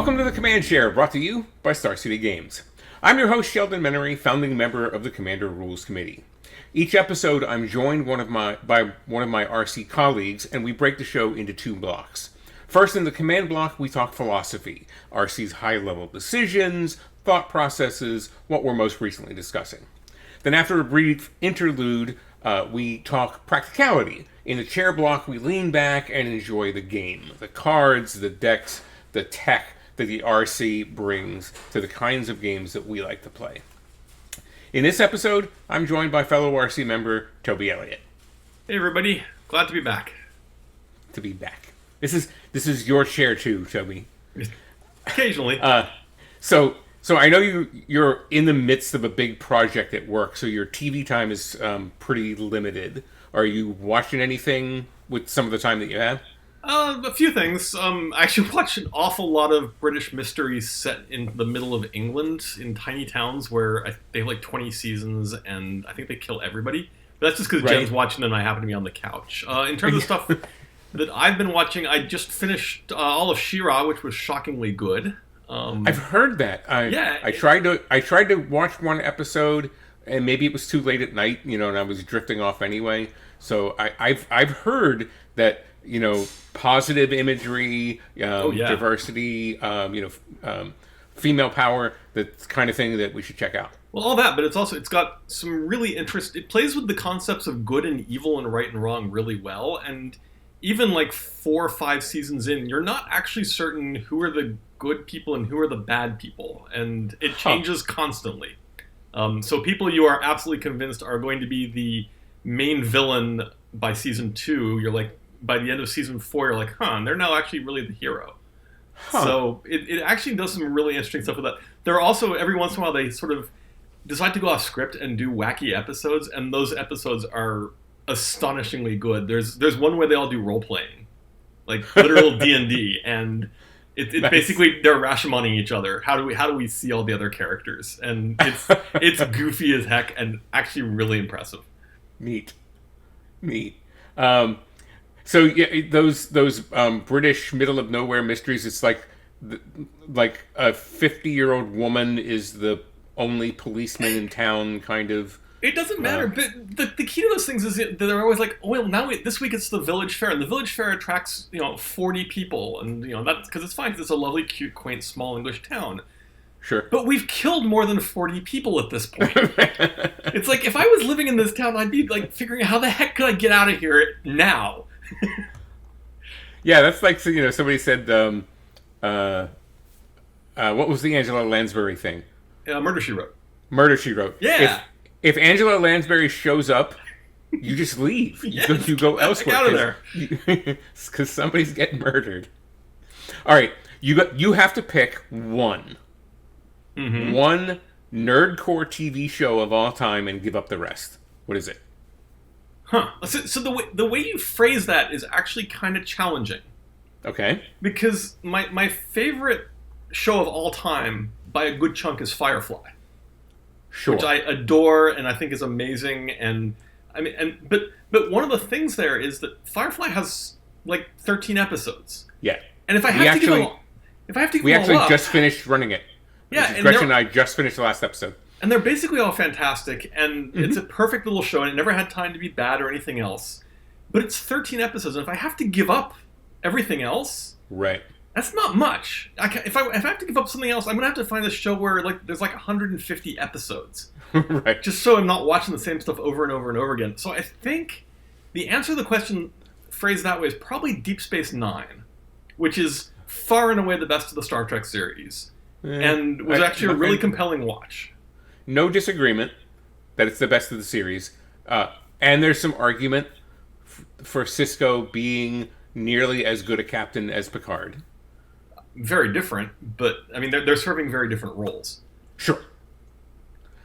Welcome to the Command Share, brought to you by Star City Games. I'm your host, Sheldon Menery, founding member of the Commander Rules Committee. Each episode, I'm joined by one of my RC colleagues, and we break the show into two blocks. First, in the Command block, we talk philosophy, RC's high-level decisions, thought processes, what we're most recently discussing. Then after a brief interlude, we talk practicality. In the chair block, we lean back and enjoy the game, the cards, the decks, the tech that the RC brings to the kinds of games that we like to play. In this episode, I'm joined by fellow RC member Toby Elliot. Hey everybody, glad to be back. To be back. This is your chair too, Toby. Occasionally. So I know you're in the midst of a big project at work, so your TV time is pretty limited. Are you watching anything with some of the time that you have? A few things. I actually watch an awful lot of British mysteries set in the middle of England in tiny towns where they have like 20 seasons and I think they kill everybody. But that's just because Jen's watching and I happen to be on the couch. In terms of stuff that I've been watching, I just finished all of She-Ra, which was shockingly good. I've heard that. I tried to watch one episode, and maybe it was too late at night, and I was drifting off anyway. So I've heard that positive imagery, diversity, female power, the kind of thing that we should check out. Well, all that, but it's got some really it plays with the concepts of good and evil and right and wrong really well, and even like 4 or 5 seasons in, you're not actually certain who are the good people and who are the bad people, and it changes constantly. So people you are absolutely convinced are going to be the main villain by season 2, you're like, by the end of season 4, you're like, and they're now actually really the hero. So it actually does some really interesting stuff with that. There are also, every once in a while, they sort of decide to go off script and do wacky episodes, and those episodes are astonishingly good. There's one where they all do role-playing, like literal D&D, and it's nice. Basically they're Rashomoning each other. How do we see all the other characters? And it's goofy as heck and actually really impressive. Neat. So yeah, those British middle of nowhere mysteries. It's like a 50-year-old woman is the only policeman in town, kind of. It doesn't matter, but the key to those things is that they're always like, oh well, now this week it's the village fair, and the village fair attracts 40 people, and that's because it's fine because it's a lovely, cute, quaint, small English town. Sure. But we've killed more than 40 people at this point. It's like, if I was living in this town, I'd be like figuring out how the heck could I get out of here now. Yeah, that's like, somebody said, what was the Angela Lansbury thing? Murder, She Wrote. Murder, She Wrote. Yeah. If Angela Lansbury shows up, you just leave. You go elsewhere. Get out of there. Because somebody's getting murdered. All right, you have to pick one. Mm-hmm. One nerdcore TV show of all time and give up the rest. What is it? So the way you phrase that is actually kind of challenging. Okay. Because my favorite show of all time by a good chunk is Firefly. Sure. Which I adore and I think is amazing, and but one of the things there is that Firefly has like 13 episodes. Yeah. And if I have to give them we all up, just finished running it. Yeah, Gretchen and I just finished the last episode. And they're basically all fantastic, and it's a perfect little show, and it never had time to be bad or anything else. But it's 13 episodes, and if I have to give up everything else, right, that's not much. If I have to give up something else, I'm gonna have to find a show where there's 150 episodes, right? Just so I'm not watching the same stuff over and over and over again. So I think the answer to the question phrased that way is probably Deep Space Nine, which is far and away the best of the Star Trek series, and was actually a really compelling watch. No disagreement that it's the best of the series. And there's some argument for Sisko being nearly as good a captain as Picard. Very different, but I mean, they're serving very different roles. Sure.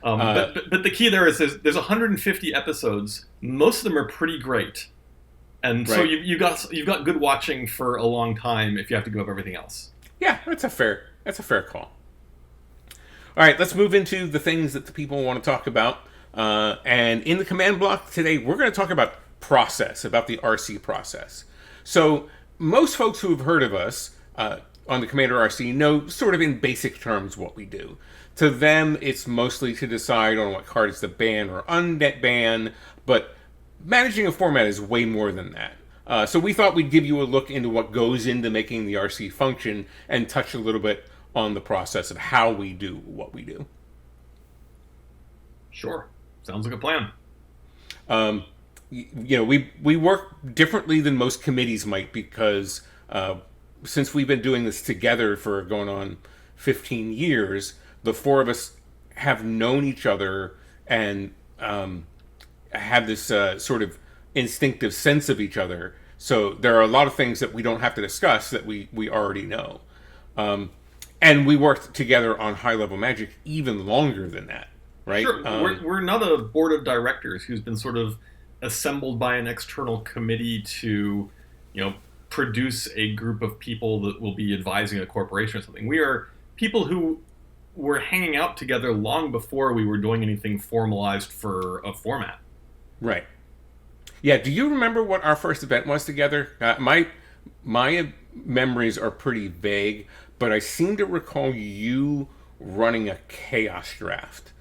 But the key there is there's 150 episodes. Most of them are pretty great. And so you've got good watching for a long time if you have to give up everything else. Yeah, that's a fair call. All right, let's move into the things that the people want to talk about. And in the command block today, we're going to talk about process, about the RC process. So most folks who have heard of us on the Commander RC know sort of in basic terms what we do. To them, it's mostly to decide on what cards to ban or unnet ban, but managing a format is way more than that. So we thought we'd give you a look into what goes into making the RC function and touch a little bit on the process of how we do what we do. Sure. Sounds like a plan. We work differently than most committees might because since we've been doing this together for going on 15 years, the four of us have known each other and have this sort of instinctive sense of each other. So there are a lot of things that we don't have to discuss that we already know. And we worked together on high-level Magic even longer than that, right? Sure. We're not a board of directors who's been sort of assembled by an external committee to, produce a group of people that will be advising a corporation or something. We are people who were hanging out together long before we were doing anything formalized for a format. Right. Yeah, do you remember what our first event was together? My memories are pretty vague, but I seem to recall you running a Chaos draft.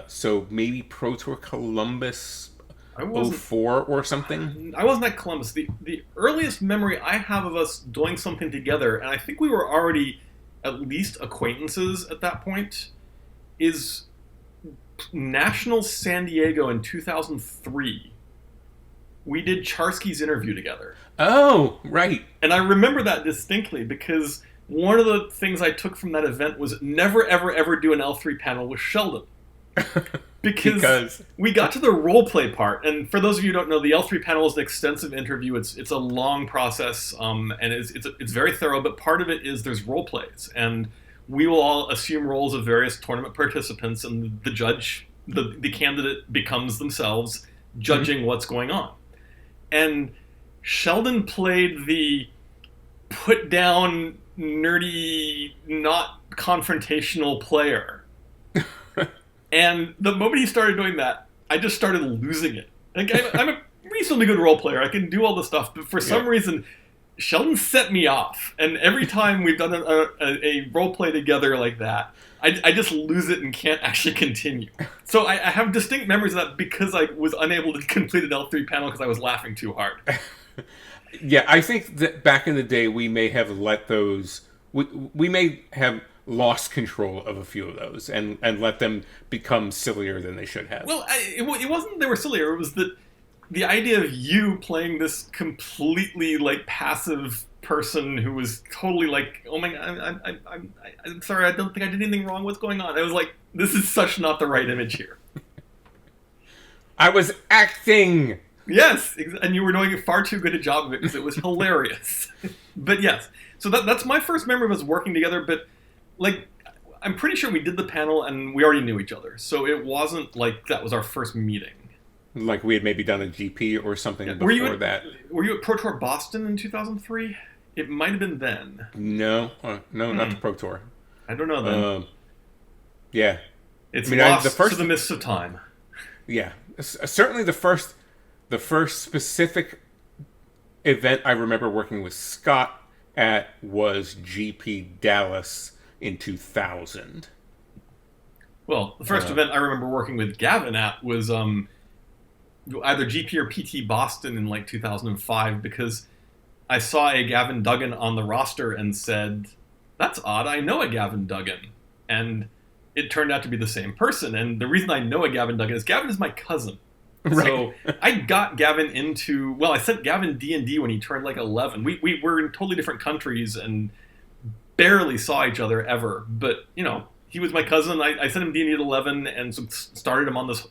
So maybe Pro Tour Columbus 04 or something? I wasn't at Columbus. The earliest memory I have of us doing something together, and I think we were already at least acquaintances at that point, is Nationals San Diego in 2003. We did Charsky's interview together. Oh, right. And I remember that distinctly because one of the things I took from that event was never, ever, ever do an L3 panel with Sheldon. Because we got to the role play part, and for those of you who don't know, the L3 panel is an extensive interview. It's a long process, and it's very thorough. But part of it is there's role plays, and we will all assume roles of various tournament participants, and the judge, the candidate, becomes themselves judging what's going on. And Sheldon played the put down, nerdy, not confrontational player. And the moment he started doing that, I just started losing it. Like, I'm a reasonably good role player. I can do all the stuff, but for some reason, Sheldon set me off. And every time we've done a role play together like that, I just lose it and can't actually continue. So I have distinct memories of that because I was unable to complete an L3 panel because I was laughing too hard. Yeah, I think that back in the day, we may have let those... We may have lost control of a few of those and let them become sillier than they should have. Well, it wasn't they were sillier. It was that the idea of you playing this completely passive person who was totally oh my God, I'm sorry, I don't think I did anything wrong. What's going on? I was like, this is such not the right image here. I was acting. Yes, and you were doing a far too good a job of it because it was hilarious. But yes, so that's my first memory of us working together. But I'm pretty sure we did the panel and we already knew each other. So it wasn't like that was our first meeting. Like we had maybe done a GP or something before that. Were you at Pro Tour Boston in 2003? It might have been then. No, not the Pro Tour. I don't know then. Yeah. It's lost to the mists of time. Yeah. Certainly the first specific event I remember working with Scott at was GP Dallas in 2000. Well, the first event I remember working with Gavin at was either GP or PT Boston in 2005 because I saw a Gavin Duggan on the roster and said, that's odd, I know a Gavin Duggan. And it turned out to be the same person. And the reason I know a Gavin Duggan is Gavin is my cousin. Right. So I got Gavin I sent Gavin D&D when he turned 11. We were in totally different countries and barely saw each other ever. But, he was my cousin. I sent him D&D at 11 and started him on this,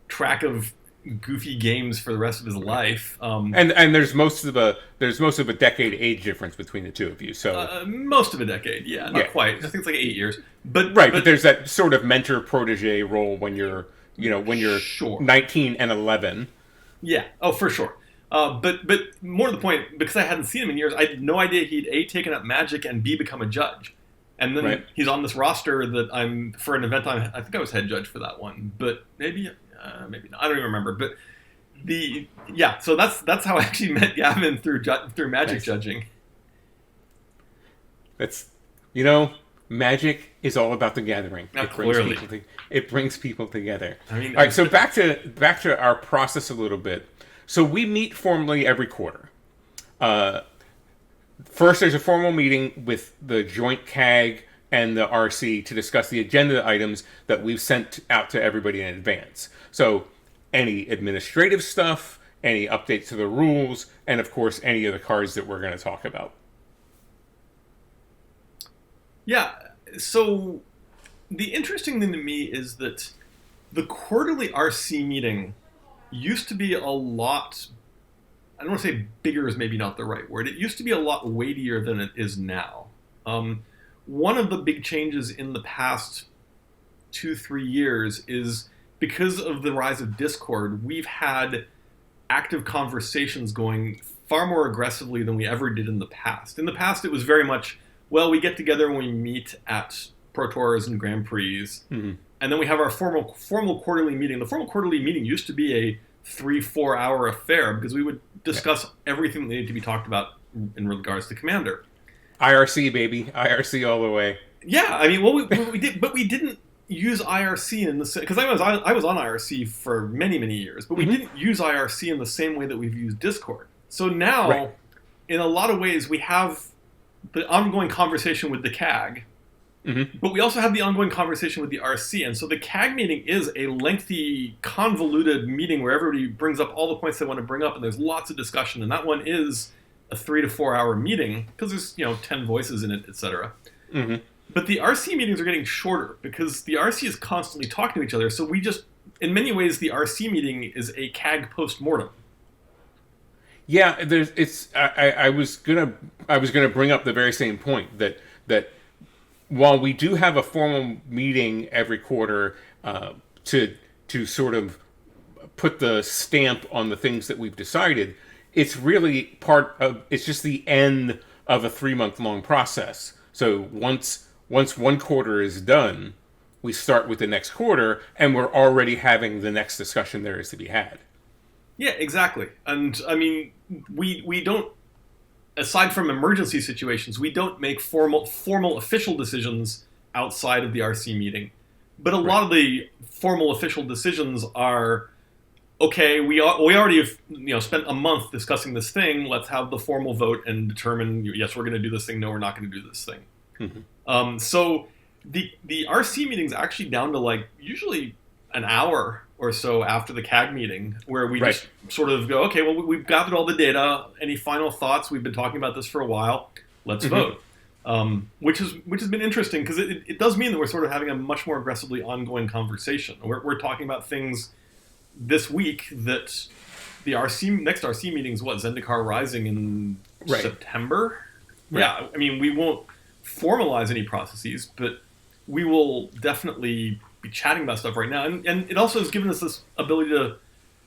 track of goofy games for the rest of his life. And there's most of a decade age difference between the two of you. So most of a decade, yeah, not quite. I think it's 8 years. But there's that sort of mentor protege role when you're sure. 19 and 11. Yeah. Oh, for sure. But more to the point, because I hadn't seen him in years, I had no idea he'd A, taken up Magic, and B, become a judge. And then he's on this roster that for an event, I think I was head judge for that one. But maybe not. I don't even remember. But so that's how I actually met Gavin through Magic judging. That's, you know, magic is all about the gathering. Not clearly. It brings people together. I mean, all right. So back to our process a little bit. So we meet formally every quarter. First, there's a formal meeting with the joint CAG and the RC to discuss the agenda items that we've sent out to everybody in advance. So any administrative stuff, any updates to the rules, and of course, any of the cards that we're going to talk about. Yeah, so the interesting thing to me is that the quarterly RC meeting used to be a lot, I don't want to say bigger is maybe not the right word, it used to be a lot weightier than it is now. One of the big changes in the past 2-3 years is because of the rise of Discord, we've had active conversations going far more aggressively than we ever did in the past. In the past, it was very much, well, we get together and we meet at Pro Tours and Grand Prix, and then we have our formal quarterly meeting. The formal quarterly meeting used to be a 3-4 hour affair because we would discuss everything that needed to be talked about in regards to Commander. IRC, baby. IRC all the way. Yeah, I mean, we did, but we didn't use IRC in the same, because I was on IRC for many years, but we didn't use IRC in the same way that we've used Discord. So now, in a lot of ways, we have the ongoing conversation with the CAG, but we also have the ongoing conversation with the RC. And so the CAG meeting is a lengthy, convoluted meeting where everybody brings up all the points they want to bring up, and there's lots of discussion. And that one is a 3 to 4 hour meeting because there's 10 voices in it, etc. But the RC meetings are getting shorter because the RC is constantly talking to each other. So we just, in many ways, the RC meeting is a CAG post-mortem. Yeah, I was gonna bring up the very same point that while we do have a formal meeting every quarter to sort of put the stamp on the things that we've decided, it's really it's just the end of a 3-month-long process. So once one quarter is done, we start with the next quarter, and we're already having the next discussion there is to be had. Yeah, exactly. And I mean, we don't, aside from emergency situations, we don't make formal official decisions outside of the RC meeting. But a lot of the formal official decisions are, okay, we already have spent a month discussing this thing. Let's have the formal vote and determine, yes, we're going to do this thing. No, we're not going to do this thing. So the RC meeting's actually down to usually an hour or so after the CAG meeting, where we just sort of go, okay, well, we've gathered all the data. Any final thoughts? We've been talking about this for a while. Let's vote. Which has been interesting because it does mean that we're sort of having a much more aggressively ongoing conversation. We're talking about things this week that the next RC meeting is Zendikar Rising in September. Yeah, I mean, we won't formalize any processes, but we will definitely be chatting about stuff right now. And it also has given us this ability to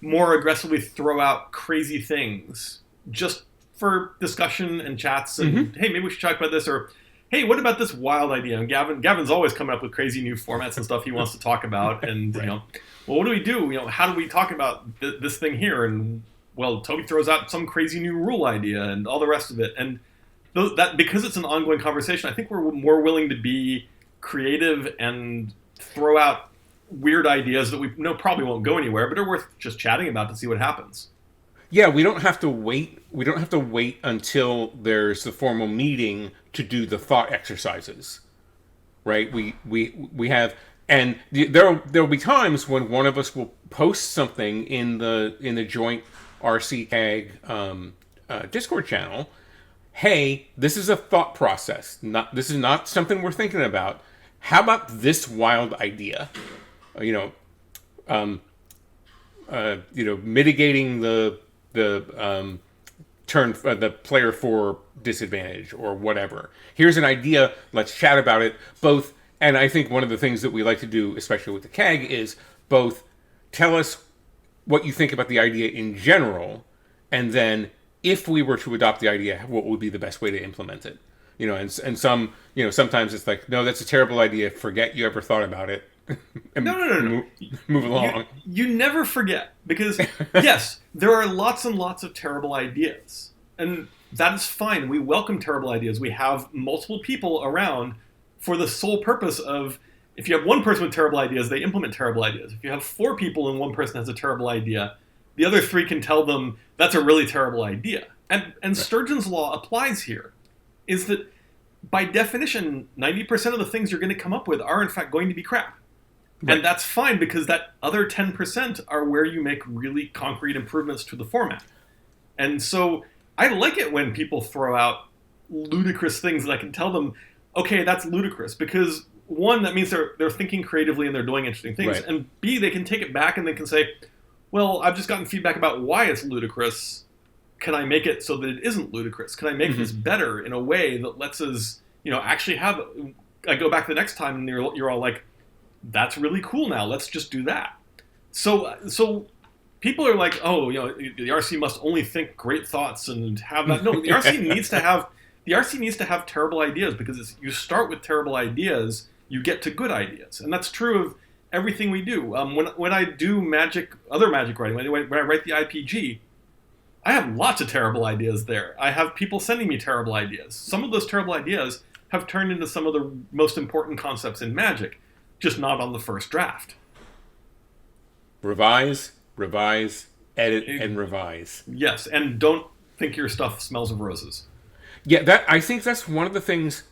more aggressively throw out crazy things just for discussion and chats. And hey, maybe we should talk about this, or hey, what about this wild idea? And Gavin's always coming up with crazy new formats and stuff he wants to talk about. And well, what do we do? How do we talk about this thing here? And well, Toby throws out some crazy new rule idea and all the rest of it. And that, because it's an ongoing conversation, I think we're more willing to be creative and throw out weird ideas that we know probably won't go anywhere, but are worth just chatting about to see what happens. Yeah, we don't have to wait. We don't have to wait until there's the formal meeting to do the thought exercises, right? We have, and there'll be times when one of us will post something in the joint RC CAG Discord channel. Hey, this is a thought process. This is not something we're thinking about. How about this wild idea? Mitigating the the player 4 disadvantage or whatever. Here's an idea. Let's chat about it. Both, and I think one of the things that we like to do, especially with the CAG, is both tell us what you think about the idea in general, and then if we were to adopt the idea, what would be the best way to implement it? And some, sometimes it's like, no, that's a terrible idea. Forget you ever thought about it. No. Move along. You never forget, because yes, there are lots and lots of terrible ideas. And that is fine. We welcome terrible ideas. We have multiple people around for the sole purpose of, if you have one person with terrible ideas, they implement terrible ideas. If you have 4 people and one person has a terrible idea, the other 3 can tell them that's a really terrible idea. And right. Sturgeon's law applies here, is that by definition, 90% of the things you're going to come up with are in fact going to be crap. Right. And that's fine, because that other 10% are where you make really concrete improvements to the format. And so I like it when people throw out ludicrous things that I can tell them, okay, that's ludicrous, because one, that means they're thinking creatively and they're doing interesting things. Right. And B, they can take it back and they can say, well, I've just gotten feedback about why it's ludicrous. Can I make it so that it isn't ludicrous? Can I make this better in a way that lets us, actually have, I go back the next time and you're all like, that's really cool now. Let's just do that. So people are like, oh, the RC must only think great thoughts and have that. No, the RC needs to have terrible ideas, because you start with terrible ideas, you get to good ideas. And that's true of everything we do. When I do other magic writing, when I write the IPG, I have lots of terrible ideas there. I have people sending me terrible ideas. Some of those terrible ideas have turned into some of the most important concepts in magic, just not on the first draft. Revise, edit, and revise. Yes, and don't think your stuff smells of roses. Yeah, I think that's one of the things.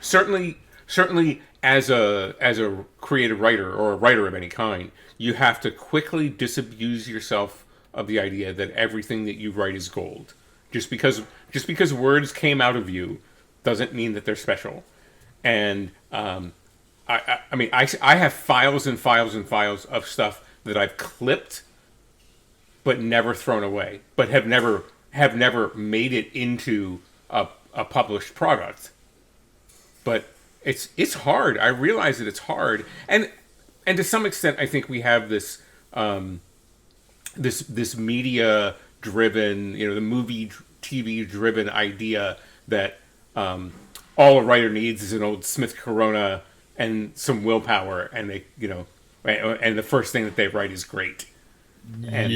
Certainly, as a creative writer or a writer of any kind, you have to quickly disabuse yourself of the idea that everything that you write is gold. Just because words came out of you doesn't mean that they're special. And I mean, I have files and files and files of stuff that I've clipped, but never thrown away, but have never made it into a published product. But it's hard. I realize that it's hard, and to some extent, I think we have this this media driven, the movie TV driven idea that all a writer needs is an old Smith Corona and some willpower, and they and the first thing that they write is great. And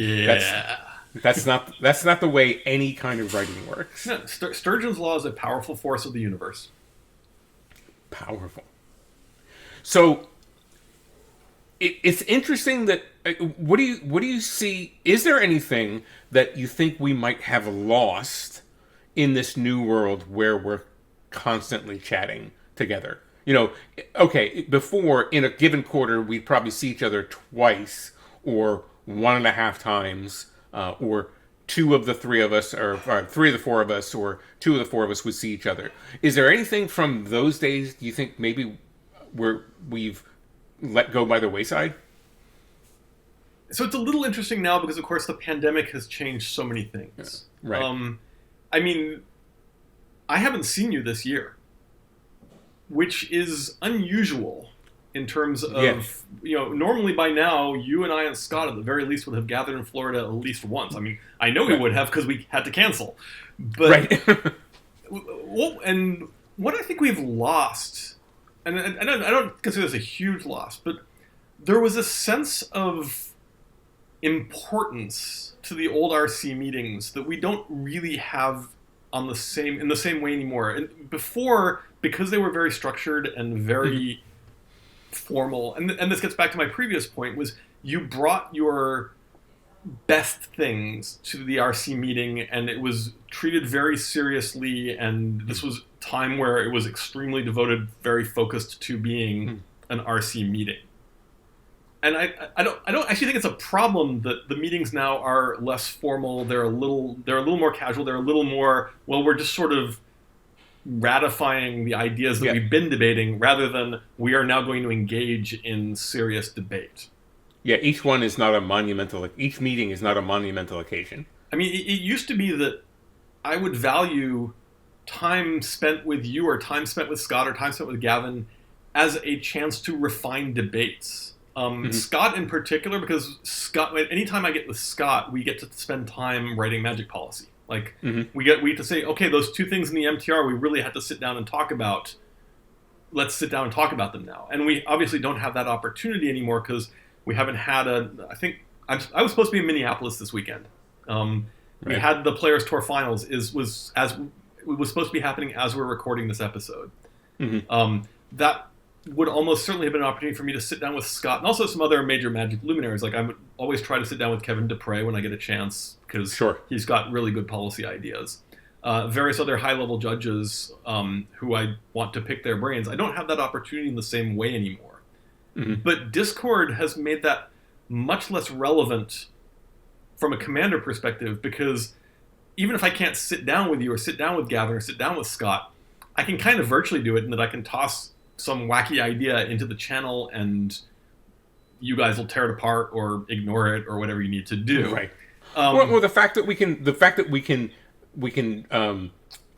that's not the way any kind of writing works. No, Sturgeon's law is a powerful force of the universe. Powerful. So it's interesting that what do you see? Is there anything that you think we might have lost in this new world where we're constantly chatting together? Okay, before, in a given quarter, we'd probably see each other twice, or 1.5 times, or 2 of the 3 of us, or 3 of the 4 of us, or 2 of the 4 of us would see each other. Is there anything from those days you think maybe we've let go by the wayside? So it's a little interesting now because, of course, the pandemic has changed so many things. Yeah, right. I mean, I haven't seen you this year, which is unusual in terms of, normally by now, you and I and Scott at the very least would have gathered in Florida at least once. I mean, I know we would have because we had to cancel. But, right. And what I think we've lost, and I don't consider this a huge loss, but there was a sense of importance to the old RC meetings that we don't really have in the same way anymore. And before, because they were very structured and very formal, and this gets back to my previous point, was you brought your best things to the RC meeting, and it was treated very seriously, and this was time where it was extremely devoted, very focused to being an RC meeting. And I don't actually think it's a problem that the meetings now are less formal. They're a little more casual. They're a little more, well, we're just sort of ratifying the ideas that we've been debating, rather than we are now going to engage in serious debate. Yeah, each meeting is not a monumental occasion. I mean, it used to be that I would value time spent with you, or time spent with Scott, or time spent with Gavin as a chance to refine debates. Scott in particular, because Scott, anytime I get with Scott, we get to spend time writing magic policy. Like, we get to say, okay, those 2 things in the MTR we really had to sit down and talk about. Let's sit down and talk about them now. And we obviously don't have that opportunity anymore because we haven't had I was supposed to be in Minneapolis this weekend. We Right. had the Players Tour Finals it was supposed to be happening as we're recording this episode. That would almost certainly have been an opportunity for me to sit down with Scott and also some other major Magic luminaries. Like I would always try to sit down with Kevin Dupre when I get a chance because Sure. he's got really good policy ideas. Various other high-level judges who I want to pick their brains. I don't have that opportunity in the same way anymore. But Discord has made that much less relevant from a Commander perspective because even if I can't sit down with you or sit down with Gavin or sit down with Scott, I can kind of virtually do it in that I can toss some wacky idea into the channel and you guys will tear it apart or ignore it or whatever you need to do. Right. Well, the fact that we can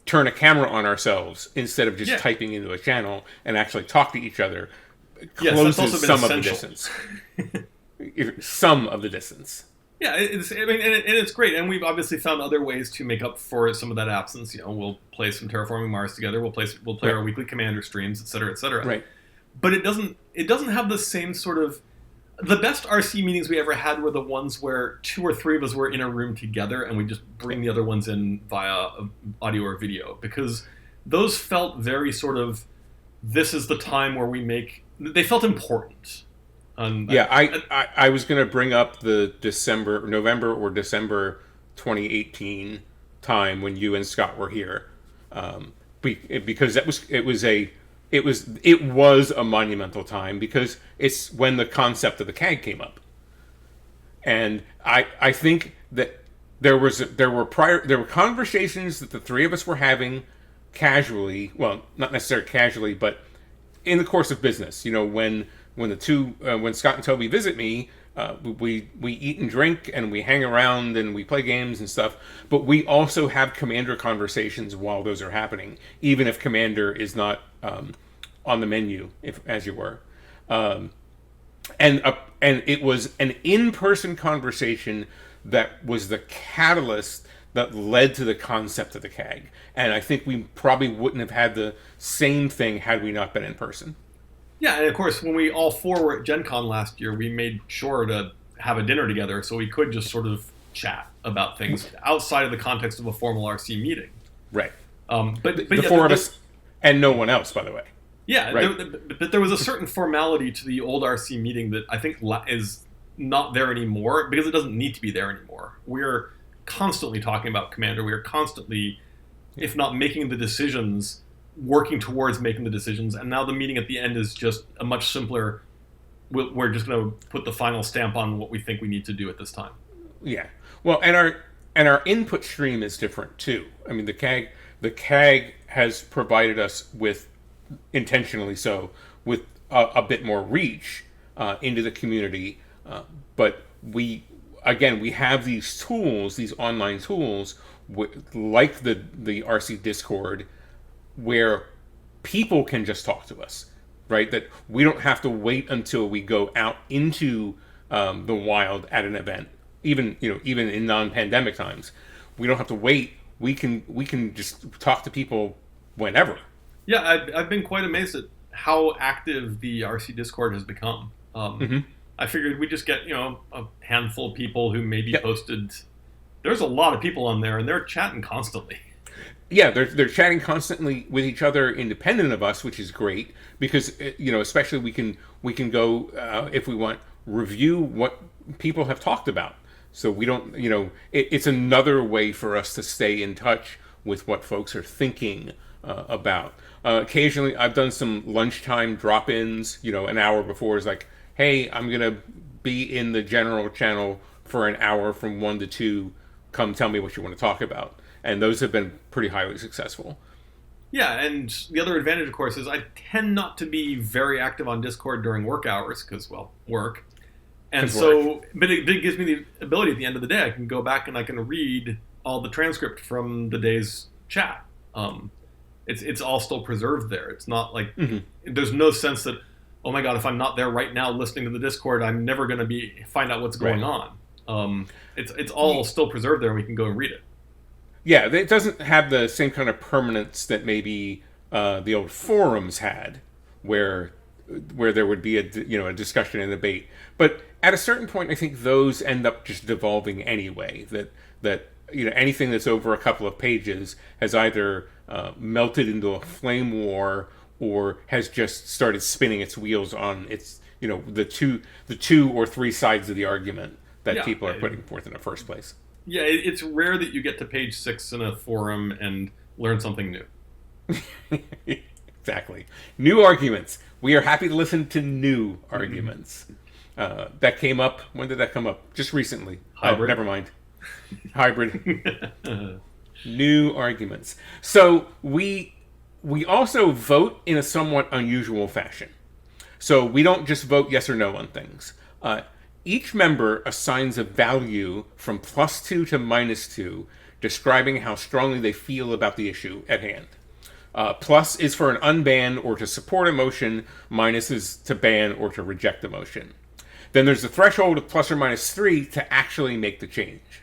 turn a camera on ourselves instead of just typing into a channel and actually talk to each other closes some of the distance. Some of the distance. Yeah, it's great, and we've obviously found other ways to make up for some of that absence. We'll play some Terraforming Mars together. We'll play our weekly Commander streams, et cetera, et cetera. Right. But it doesn't have the same sort of. The best RC meetings we ever had were the ones where 2 or 3 of us were in a room together, and we just bring the other ones in via audio or video because those felt very sort of. This is the time where we make. They felt important. I was going to bring up the November or December 2018 time when you and Scott were here, because it was a monumental time because it's when the concept of the CAG came up, and I think that there were conversations that the 3 of us were having casually, well, not necessarily casually, but in the course of business. When Scott and Toby visit me, we eat and drink and we hang around and we play games and stuff. But we also have Commander conversations while those are happening, even if Commander is not on the menu, as you were. And it was an in-person conversation that was the catalyst that led to the concept of the CAG. And I think we probably wouldn't have had the same thing had we not been in person. Yeah, and of course, when we all 4 were at Gen Con last year, we made sure to have a dinner together so we could just sort of chat about things outside of the context of a formal RC meeting. Right. But the 4 of us and no one else, by the way. Yeah, right. But there was a certain formality to the old RC meeting that I think is not there anymore because it doesn't need to be there anymore. We're constantly talking about Commander. We are constantly, if not making the decisions, working towards making the decisions, and now the meeting at the end is just a much simpler. We're just going to put the final stamp on what we think we need to do at this time. Yeah, well, and our input stream is different too. I mean, the CAG has provided us with, intentionally so, with a bit more reach into the community, but we have these tools, these online tools, like the RC Discord, where people can just talk to us, right? That we don't have to wait until we go out into the wild at an event, even in non-pandemic times. We don't have to wait. We can just talk to people whenever. Yeah, I've been quite amazed at how active the RC Discord has become. I figured we'd just get a handful of people who maybe posted. There's a lot of people on there, and they're chatting constantly. Yeah, they're chatting constantly with each other, independent of us, which is great because especially we can go if we want, review what people have talked about. So we don't it's another way for us to stay in touch with what folks are thinking about. Occasionally, I've done some lunchtime drop-ins. An hour before is like, hey, I'm gonna be in the general channel for an hour from 1 to 2. Come tell me what you want to talk about. And those have been pretty highly successful. Yeah, and the other advantage, of course, is I tend not to be very active on Discord during work hours because, well, work. And so, but it gives me the ability at the end of the day, I can go back and I can read all the transcript from the day's chat. It's all still preserved there. It's not like, there's no sense that, oh my God, if I'm not there right now listening to the Discord, I'm never going to find out what's going on. It's all still preserved there and we can go and read it. Yeah, it doesn't have the same kind of permanence that maybe the old forums had, where there would be a discussion and debate. But at a certain point, I think those end up just devolving anyway. That anything that's over a couple of pages has either melted into a flame war or has just started spinning its wheels on its the two or three sides of the argument that people are putting forth in the first place. Yeah, it's rare that you get to page 6 in a forum and learn something new. Exactly. New arguments. We are happy to listen to new arguments. That came up. When did that come up? Just recently. Hybrid. Oh, never mind. Hybrid. New arguments. So we also vote in a somewhat unusual fashion. So we don't just vote yes or no on things. Each member assigns a value from +2 to -2, describing how strongly they feel about the issue at hand. Plus is for an unban or to support a motion. Minus is to ban or to reject the motion. Then there's a threshold of ±3 to actually make the change.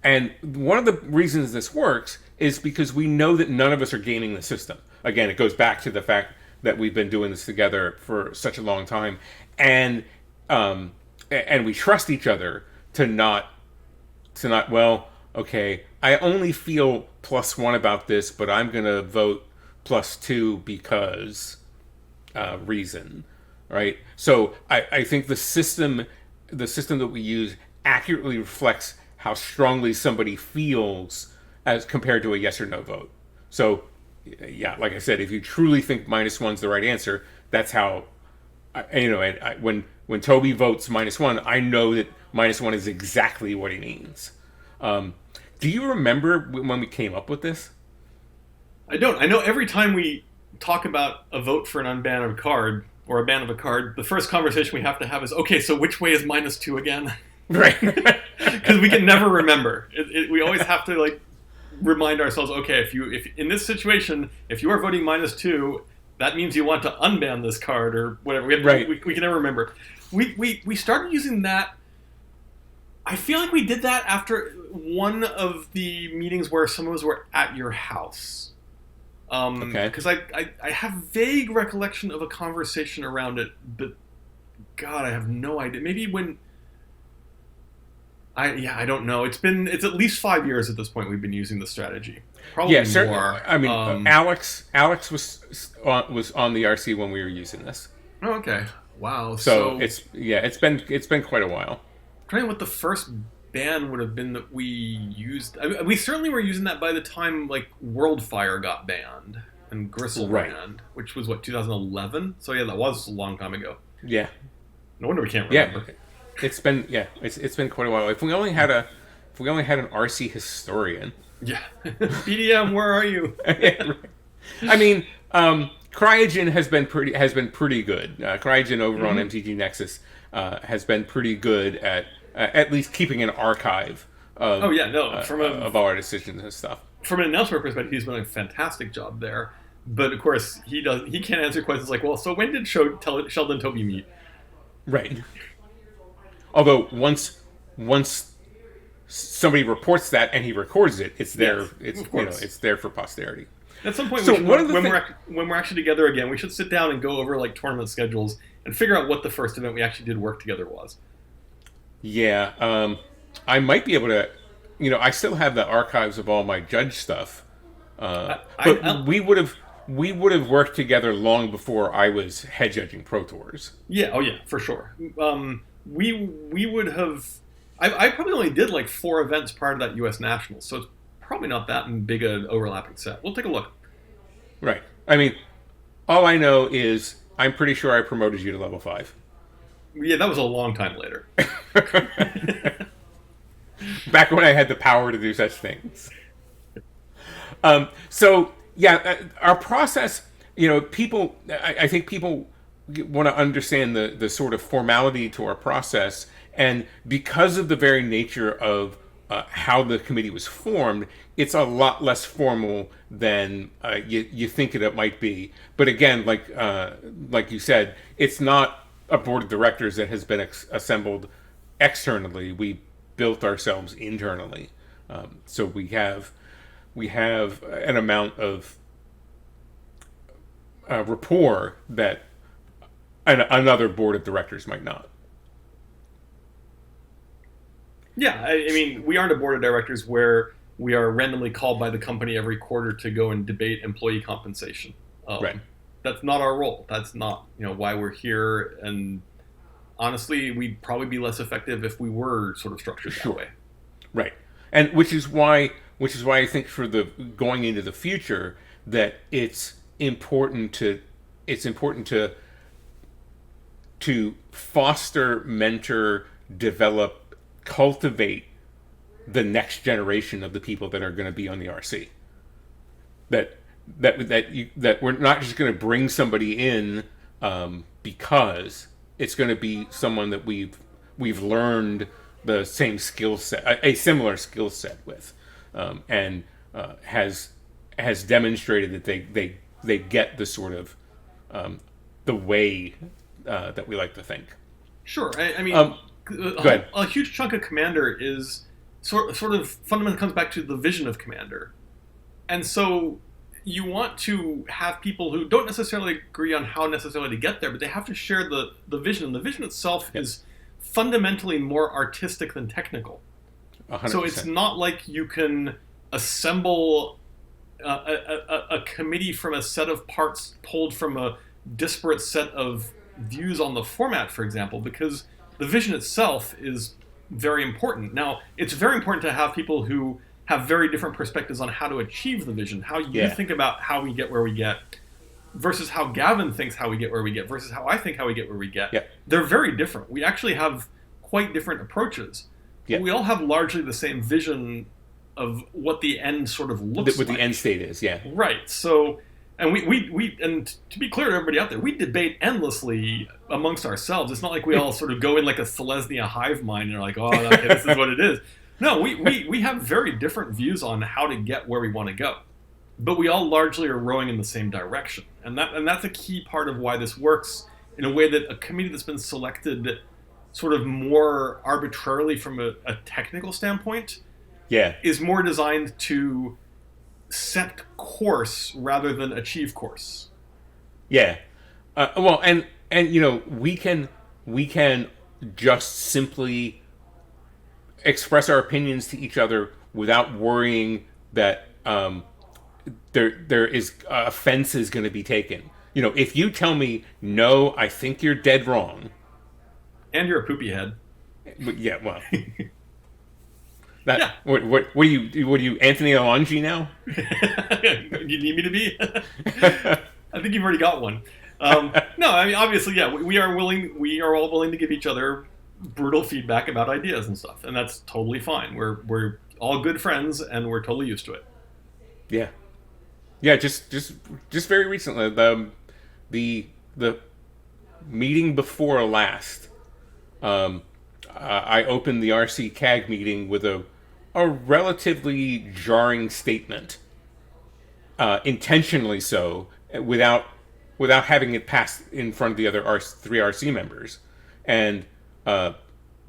And one of the reasons this works is because we know that none of us are gaming the system. Again, it goes back to the fact that we've been doing this together for such a long time, and we trust each other to not. Well, okay, I only feel +1 about this, but I'm gonna vote +2 because reason, right? So I think the system that we use accurately reflects how strongly somebody feels as compared to a yes or no vote. So, yeah, like I said, if you truly think -1's the right answer, that's how, when Toby votes -1, I know that -1 is exactly what he means. Do you remember when we came up with this? I don't. I know every time we talk about a vote for an unban of a card or a ban of a card, the first conversation we have to have is, okay, so which way is -2 again? Right. Because we can never remember. We always have to remind ourselves, okay, if in this situation, if you are voting -2, that means you want to unban this card or whatever. We can never remember. We started using that. I feel like we did that after one of the meetings where some of us were at your house. Okay. Because I have vague recollection of a conversation around it, but God, I have no idea. Maybe when I don't know. It's at least 5 years at this point we've been using the strategy. Probably more. I mean, Alex was on the RC when we were using this. Oh, okay. Wow. So it's been quite a while. I'm trying what the first ban would have been that we used. I mean, we certainly were using that by the time WorldFire got banned and Gristle banned, which was 2011. So yeah, that was a long time ago. Yeah. No wonder we can't remember. Yeah. It's been quite a while. If we only had an RC historian. Yeah. BDM, where are you? I mean, Cryogen has been pretty good. Cryogen over on MTG Nexus has been pretty good at least keeping an archive of of all our decisions and stuff. From an announcement perspective, he's done a fantastic job there. But of course, he can't answer questions like, well, so when did Sheldon and Toby meet? Right. Although once somebody reports that and he records it, it's there. Yes, it's there for posterity. At some point, when we're actually together again, we should sit down and go over tournament schedules and figure out what the first event we actually did work together was. Yeah, I might be able to. I still have the archives of all my judge stuff, but we would have worked together long before I was head judging Pro Tours. Yeah. Oh yeah, for sure. We would have. I probably only did 4 events prior to that U.S. Nationals, so it's probably not that big an overlapping set. We'll take a look. Right. I mean, all I know is I'm pretty sure I promoted you to level 5. Yeah, that was a long time later. Back when I had the power to do such things. So yeah, our process. People. I think people want to understand the sort of formality to our process, and because of the very nature of how the committee was formed, it's a lot less formal than you think it might be. But again, like you said, it's not a board of directors that has been assembled externally. We built ourselves internally, so we have an amount of rapport that another board of directors might not. Yeah, I mean, we aren't a board of directors where we are randomly called by the company every quarter to go and debate employee compensation. Right. That's not our role. That's not why we're here. And honestly, we'd probably be less effective if we were sort of structured that way. Right. And which is why I think for the going into the future that it's important to foster, mentor, develop, cultivate the next generation of the people that are going to be on the RC. That we're not just going to bring somebody in because it's going to be someone that we've learned the same skill set, a similar skill set with, and has demonstrated that they get the sort of the way that we like to think. Sure, I mean, go ahead. A huge chunk of Commander is sort of fundamentally comes back to the vision of Commander, and so you want to have people who don't necessarily agree on how necessarily to get there, but they have to share the vision, and the vision itself is fundamentally more artistic than technical. 100%. So it's not like you can assemble a committee from a set of parts pulled from a disparate set of views on the format, for example, because the vision itself is very important. Now, it's very important to have people who have very different perspectives on how to achieve the vision, how you think about how we get where we get, versus how Gavin thinks how we get where we get, versus how I think how we get where we get. Yeah. They're very different. We actually have quite different approaches. Yeah. But we all have largely the same vision of what the end sort of looks like. What the end state is, yeah. Right. So, and we and to be clear to everybody out there, we debate endlessly amongst ourselves. It's not like we all sort of go in like a Selesnya hive mind and are like, oh, okay, this is what it is. No, we have very different views on how to get where we want to go. But we all largely are rowing in the same direction. And that's a key part of why this works in a way that a committee that's been selected sort of more arbitrarily from a technical standpoint is more designed to set course rather than achieve course. Yeah. Well, and we can just simply express our opinions to each other without worrying that there is offense is going to be taken. If you tell me no, I think you're dead wrong, and you're a poopy head. But yeah, well, what are you Anthony Alonji now? You need me to be? I think you've already got one. No, I mean obviously, we are all willing to give each other brutal feedback about ideas and stuff, and that's totally fine. We're all good friends, and we're totally used to it. Yeah. Just very recently, the meeting before last, I opened the RC CAG meeting with a relatively jarring statement, intentionally so, without having it passed in front of the other three RC members, and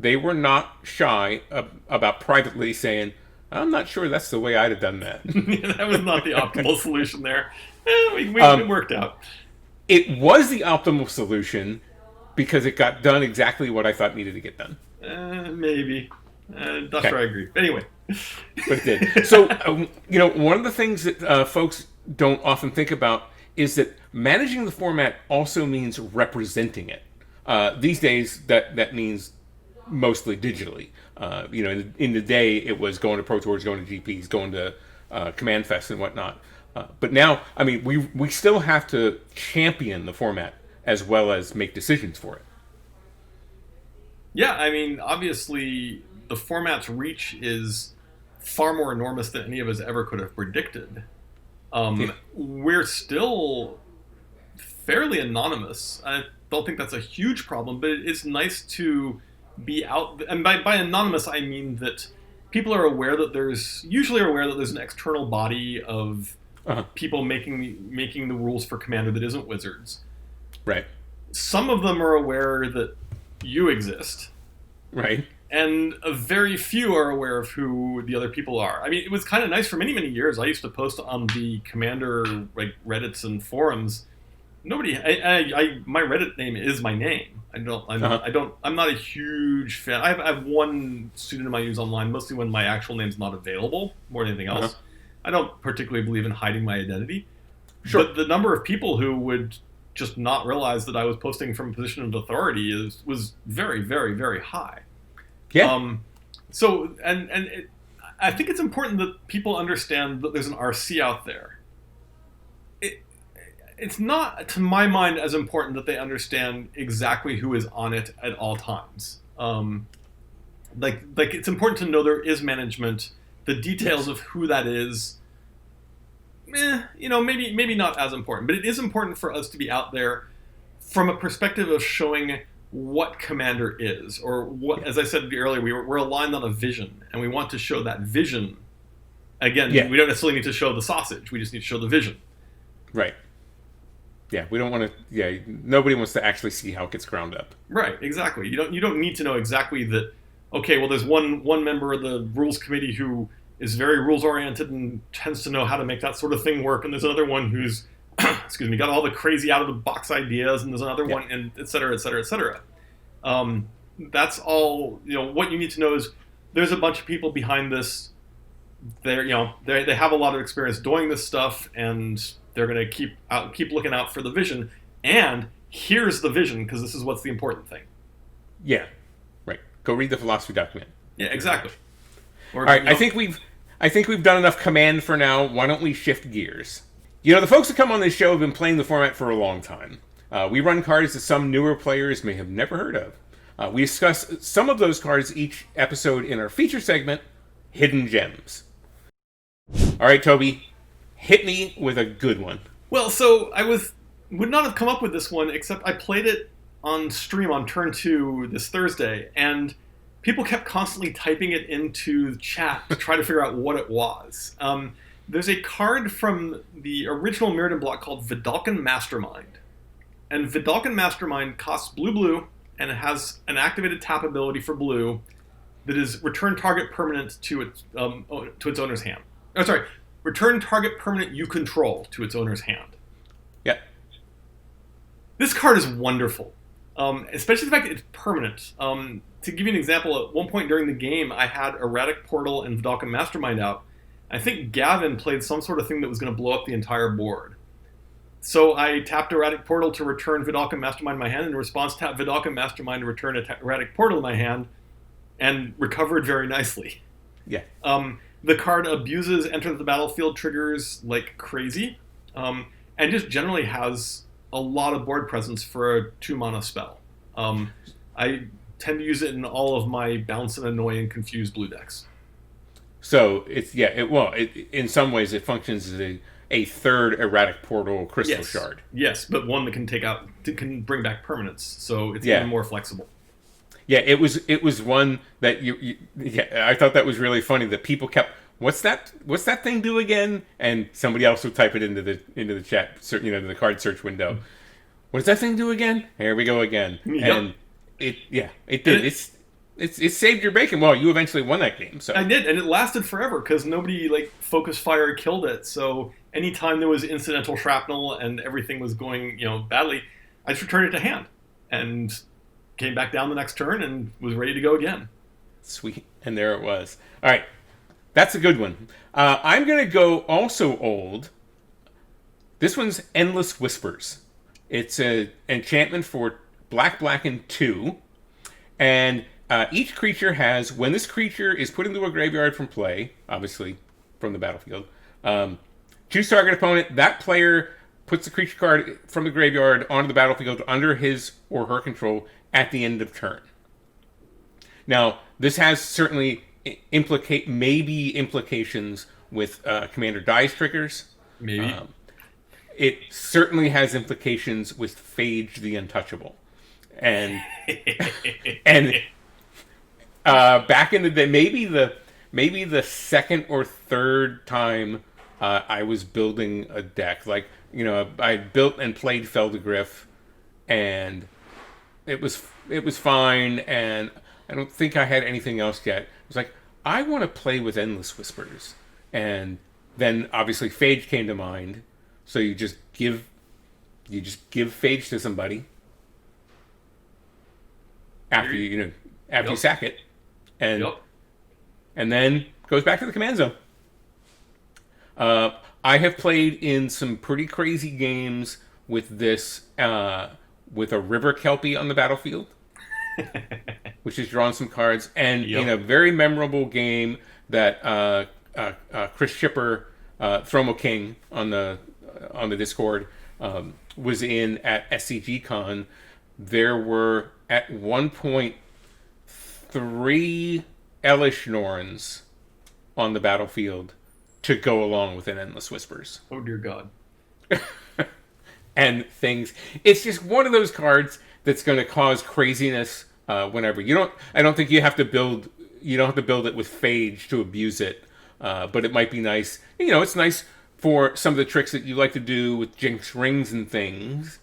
they were not shy about privately saying, I'm not sure that's the way I'd have done that. That was not the optimal solution there. It worked out. It was the optimal solution because it got done exactly what I thought needed to get done. Maybe. Not sure I agree. Anyway. But it did. So, one of the things that folks don't often think about is that managing the format also means representing it. These days, that means mostly digitally. In the day, it was going to Pro Tours, going to GPs, going to Command Fest and whatnot. But now, I mean, we still have to champion the format as well as make decisions for it. Yeah, I mean, obviously, the format's reach is far more enormous than any of us ever could have predicted. We're still fairly anonymous. I don't think that's a huge problem, but it's nice to be out. And by anonymous, I mean that people are aware that there's an external body of people making the rules for Commander that isn't wizards. Right. Some of them are aware that you exist. Right. And a very few are aware of who the other people are. I mean, it was kind of nice for many, many years. I used to post on the Commander Reddits and forums. Nobody, my Reddit name is my name. I'm not a huge fan. I have one pseudonym I use online, mostly when my actual name's not available, more than anything else. I don't particularly believe in hiding my identity. Sure. But the number of people who would just not realize that I was posting from a position of authority was very, very, very high. Yeah. I think it's important that people understand that there's an RC out there. It's not, to my mind, as important that they understand exactly who is on it at all times. Like it's important to know there is management. The details of who that is, maybe not as important. But it is important for us to be out there from a perspective of showing what Commander is, or what, as I said earlier, we're aligned on a vision, and we want to show that vision. Again, we don't necessarily need to show the sausage; we just need to show the vision. Right. Yeah, we don't want to. Yeah, nobody wants to actually see how it gets ground up. Right. Exactly. You don't need to know exactly that. Okay, well, there's one member of the rules committee who is very rules oriented and tends to know how to make that sort of thing work, and there's another one who's got all the crazy out of the box ideas, and there's another one, and et cetera, et cetera, et cetera. That's all. What you need to know is there's a bunch of people behind this. They have a lot of experience doing this stuff, and they're going to keep looking out for the vision. And here's the vision, because this is what's the important thing. Yeah, right. Go read the philosophy document. Yeah, exactly. All right, I think we've done enough command for now. Why don't we shift gears? The folks that come on this show have been playing the format for a long time. We run cards that some newer players may have never heard of. We discuss some of those cards each episode in our feature segment, Hidden Gems. All right, Toby, hit me with a good one. Well, so I would not have come up with this one, except I played it on stream on turn 2 this Thursday, and people kept constantly typing it into the chat to try to figure out what it was. There's a card from the original Mirrodin block called Vidalcan Mastermind. And Vidalcan Mastermind costs blue, and it has an activated tap ability for blue that is return target permanent to its owner's hand. Oh, sorry, return target permanent you control to its owner's hand. Yeah. This card is wonderful, especially the fact that it's permanent. To give you an example, at one point during the game, I had Erratic Portal and Vidalcan Mastermind out. I think Gavin played some sort of thing that was going to blow up the entire board. So I tapped Erratic Portal to return Vidalcan Mastermind in my hand, and in response tapped Vidalcan Mastermind to return Erratic Portal in my hand, and recovered very nicely. Yeah. The card abuses enter the battlefield triggers like crazy, and just generally has a lot of board presence for a 2-mana spell. I tend to use it in all of my bounce and annoy and confuse blue decks. So in some ways it functions as a third Erratic Portal crystal shard. Yes, but one that can bring back permanents, so it's even more flexible. Yeah, it was one that I thought that was really funny that people kept, what's that thing do again? And somebody else would type it into the chat, the card search window. What does that thing do again? Here we go again. Yep. And it did. It saved your bacon. Well, you eventually won that game. So I did, and it lasted forever because nobody focus fire killed it. So anytime there was incidental shrapnel and everything was going badly, I just returned it to hand and came back down the next turn and was ready to go again. Sweet, and there it was. All right, that's a good one. I'm gonna go also old. This one's Endless Whispers. It's an enchantment for black and 2, and each creature has, when this creature is put into a graveyard from play, obviously from the battlefield, choose target opponent. That player puts the creature card from the graveyard onto the battlefield under his or her control at the end of turn. Now, this has certainly implications with Commander Dice triggers. Maybe. It certainly has implications with Phage the Untouchable. And back in the day, maybe the second or third time I was building a deck, I built and played Feldegriff, and it was fine, and I don't think I had anything else yet. It was like, I want to play with Endless Whispers, and then obviously Phage came to mind. So you just give Phage to somebody, after you Yep. sack it, and Yep. and then goes back to the command zone. I have played in some pretty crazy games with this, with a river kelpie on the battlefield, which has drawn some cards, and Yep. in a very memorable game that Chris Shipper, Thromo King on the Discord, was in at SCG Con. There were at one point 3 Elish Norns on the battlefield to go along with an Endless Whispers. Oh dear God. And things. It's just one of those cards that's going to cause craziness whenever. I don't think you have to build. You don't have to build it with Phage to abuse it, but it might be nice. It's nice for some of the tricks that you like to do with Jinx rings and things.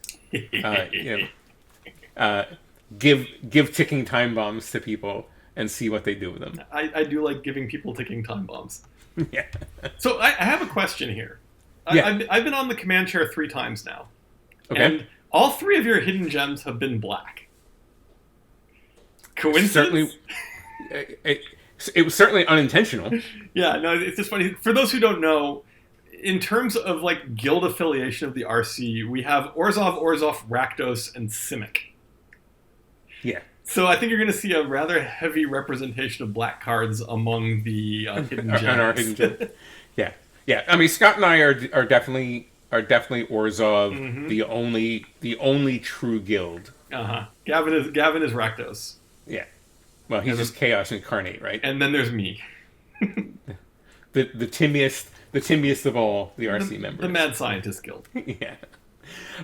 Give ticking time bombs to people and see what they do with them. I do like giving people ticking time bombs. Yeah. So I have a question here. Yeah. I've been on the command chair 3 times now. Okay. And all 3 of your hidden gems have been black. Coincidence? Certainly, it was certainly unintentional. Yeah, no, it's just funny. For those who don't know, in terms of like guild affiliation of the RC, we have Orzhov, Rakdos, and Simic. Yeah. So I think you're going to see a rather heavy representation of black cards among the hidden gems. On our hidden gems. Yeah. Yeah. I mean, Scott and I are definitely Orzhov, the only true guild. Gavin is Rakdos. Yeah. Well, he's just Chaos Incarnate, right? And then there's me. the timiest of all the RC members. The Mad Scientist Guild. Yeah.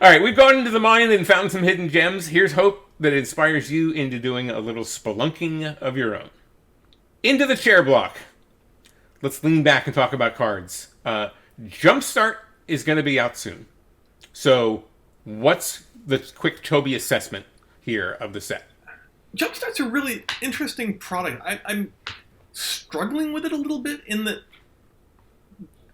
All right, we've gone into the mine and found some hidden gems. Here's hope that it inspires you into doing a little spelunking of your own. Into the chair block. Let's lean back and talk about cards. Jumpstart is going to be out soon. So, what's the quick Toby assessment here of the set? Jumpstart's a really interesting product. I'm struggling with it a little bit in that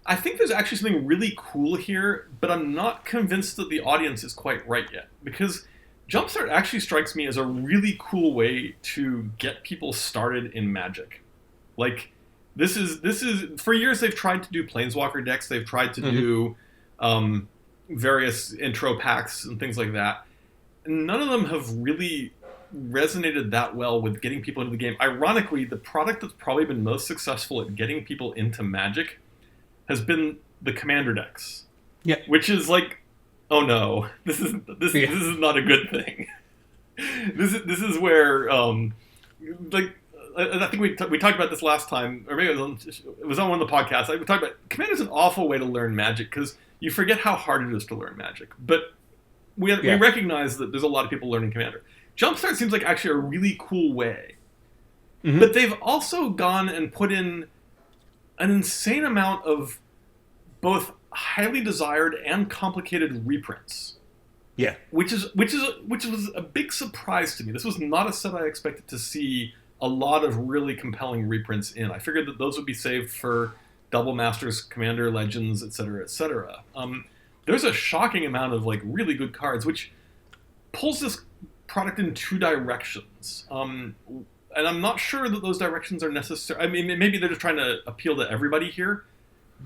I think there's actually something really cool here, but I'm not convinced that the audience is quite right yet. Because Jumpstart actually strikes me as a really cool way to get people started in Magic. Like, this is for years they've tried to do Planeswalker decks, they've tried to do various intro packs and things like that. None of them have really resonated that well with getting people into the game. Ironically, the product that's probably been most successful at getting people into Magic has been the Commander decks. Yeah. Which is like, oh no, this is not a good thing. This is where like I think we talked about this last time, or maybe it was on one of the podcasts. We talked about Commander's an awful way to learn Magic because you forget how hard it is to learn Magic. But we recognize that there's a lot of people learning Commander. Jumpstart seems like actually a really cool way. Mm-hmm. But they've also gone and put in an insane amount of both highly desired and complicated reprints. Yeah. Which was a big surprise to me. This was not a set I expected to see a lot of really compelling reprints in. I figured that those would be saved for Double Masters, Commander Legends, etc., etc. There's a shocking amount of like really good cards, which pulls this product in 2 directions. And I'm not sure that those directions are necessary. I mean, maybe they're just trying to appeal to everybody here.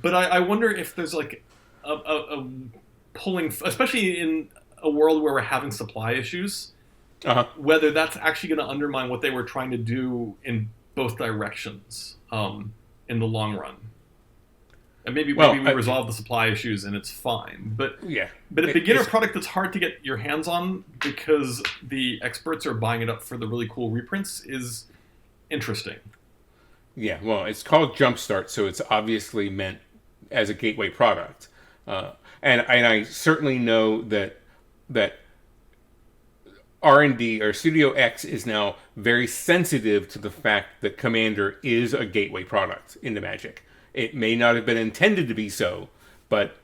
But I wonder if there's like a pulling, especially in a world where we're having supply issues, whether that's actually going to undermine what they were trying to do in both directions in the long run. And maybe we resolve the supply issues and it's fine. But a beginner product that's hard to get your hands on because the experts are buying it up for the really cool reprints is interesting. Yeah, well, it's called Jumpstart, so it's obviously meant as a gateway product. And I certainly know that R&D, or Studio X, is now very sensitive to the fact that Commander is a gateway product into Magic. It may not have been intended to be so, but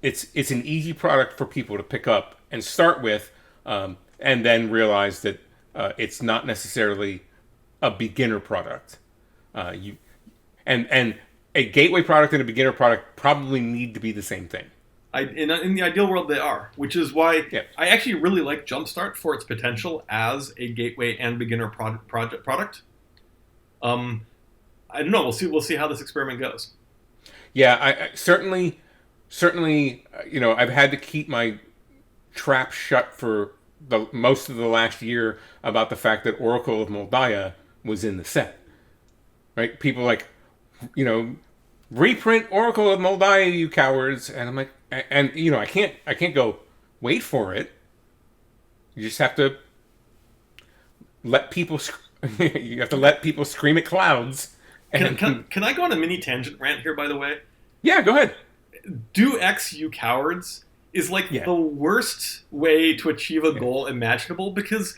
it's an easy product for people to pick up and start with, and then realize that it's not necessarily a beginner product. And a gateway product and a beginner product probably need to be the same thing. In the ideal world, they are, which is why Yeah. I actually really like Jumpstart for its potential as a gateway and beginner product. I don't know. We'll see how this experiment goes. Yeah, I certainly, I've had to keep my trap shut for the most of the last year about the fact that Oracle of Moldiah was in the set. Right? People like, reprint Oracle of Moldiah, you cowards, and I'm like, and I can't go wait for it. You just have to let people. You have to let people scream at clouds. And Can I go on a mini tangent rant here? By the way, yeah, go ahead. Do X, you cowards, is like the worst way to achieve a goal imaginable, because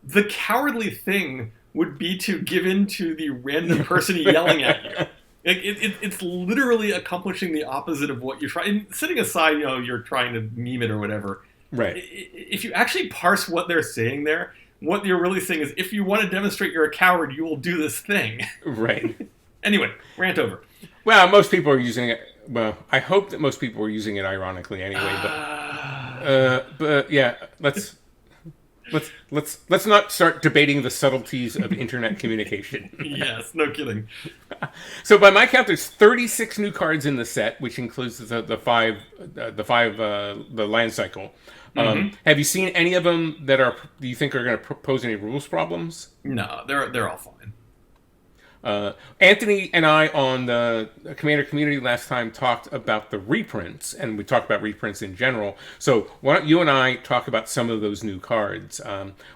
the cowardly thing would be to give in to the random person yelling at you. Like it's literally accomplishing the opposite of what you're trying. Setting aside, you're trying to meme it or whatever. Right. If you actually parse what they're saying there, what you're really saying is, if you want to demonstrate you're a coward, you will do this thing. Right. Anyway, rant over. Well, most people are using it. Well, I hope that most people are using it ironically anyway. But yeah, let's not start debating the subtleties of internet communication. Yes, no kidding. So by my count, there's 36 new cards in the set, which includes the five land cycle. Have you seen any of them that do you think are going to pose any rules problems? No, they're all fine. Anthony and I on the Commander community last time talked about the reprints, and we talked about reprints in general. So why don't you and I talk about some of those new cards?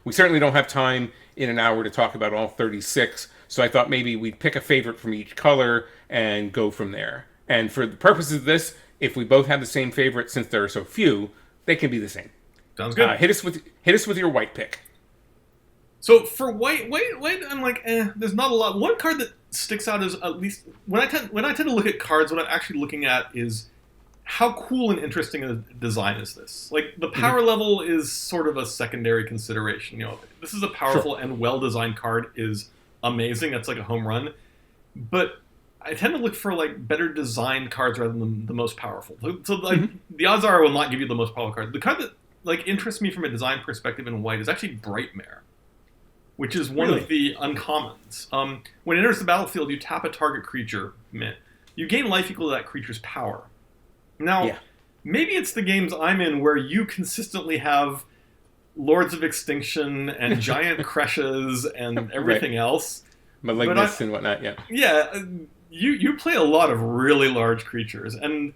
We certainly don't have time in an hour to talk about all 36, so I thought maybe we'd pick a favorite from each color and go from there. And for the purposes of this, if we both have the same favorite, since there are so few, they can be the same. Sounds good. Hit us with your white pick. So for white, I'm like, there's not a lot. One card that sticks out is, at least when I tend to look at cards, what I'm actually looking at is how cool and interesting a design is this. Like, the power level is sort of a secondary consideration. This is a powerful and well-designed card, is amazing. That's like a home run. But I tend to look for like better designed cards rather than the most powerful. So the odds are I will not give you the most powerful card. The card that like interests me from a design perspective in white is actually Brightmare, which is one of the uncommons. When it enters the battlefield, you tap a target creature. You gain life equal to that creature's power. Now, maybe it's the games I'm in where you consistently have Lords of Extinction and Giant Creshes and everything else. Malignus and whatnot, yeah. Yeah, you play a lot of really large creatures, and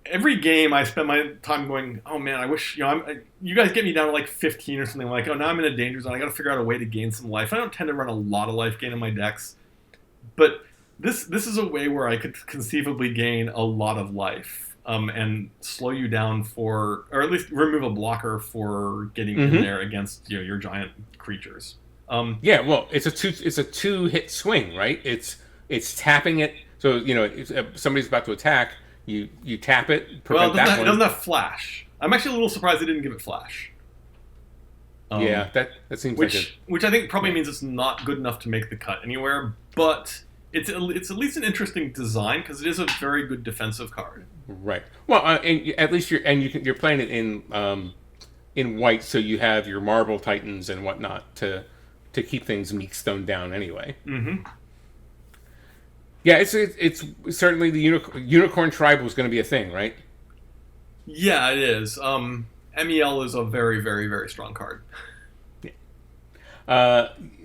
every game I spend my time going, oh man, I wish, you guys get me down to like 15 or something, like, oh, now I'm in a danger zone, I gotta figure out a way to gain some life. I don't tend to run a lot of life gain in my decks, but this is a way where I could conceivably gain a lot of life, and slow you down or at least remove a blocker for getting in there against your giant creatures. Yeah, well, it's a two hit swing, right? It's tapping it, so if somebody's about to attack, you tap it, prevent it doesn't have flash. I'm actually a little surprised they didn't give it flash. Yeah, that seems which I think probably means it's not good enough to make the cut anywhere, but it's at least an interesting design because it is a very good defensive card. Right. Well, and at least you're playing it in white, so you have your Marble Titans and whatnot to keep things meek stoned down anyway. Mm-hmm. Yeah, it's certainly the Unicorn Tribal is going to be a thing, right? Yeah, it is. MEL is a very, very, very strong card.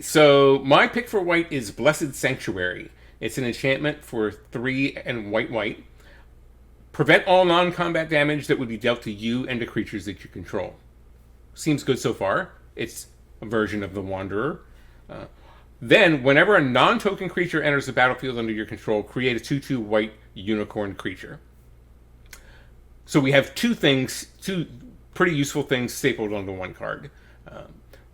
So my pick for white is Blessed Sanctuary. It's an enchantment for 3 and white. Prevent all non-combat damage that would be dealt to you and to creatures that you control. Seems good so far. It's a version of the Wanderer. Then, whenever a non-token creature enters the battlefield under your control, create a 2/2 white unicorn creature. So we have two pretty useful things stapled onto one card.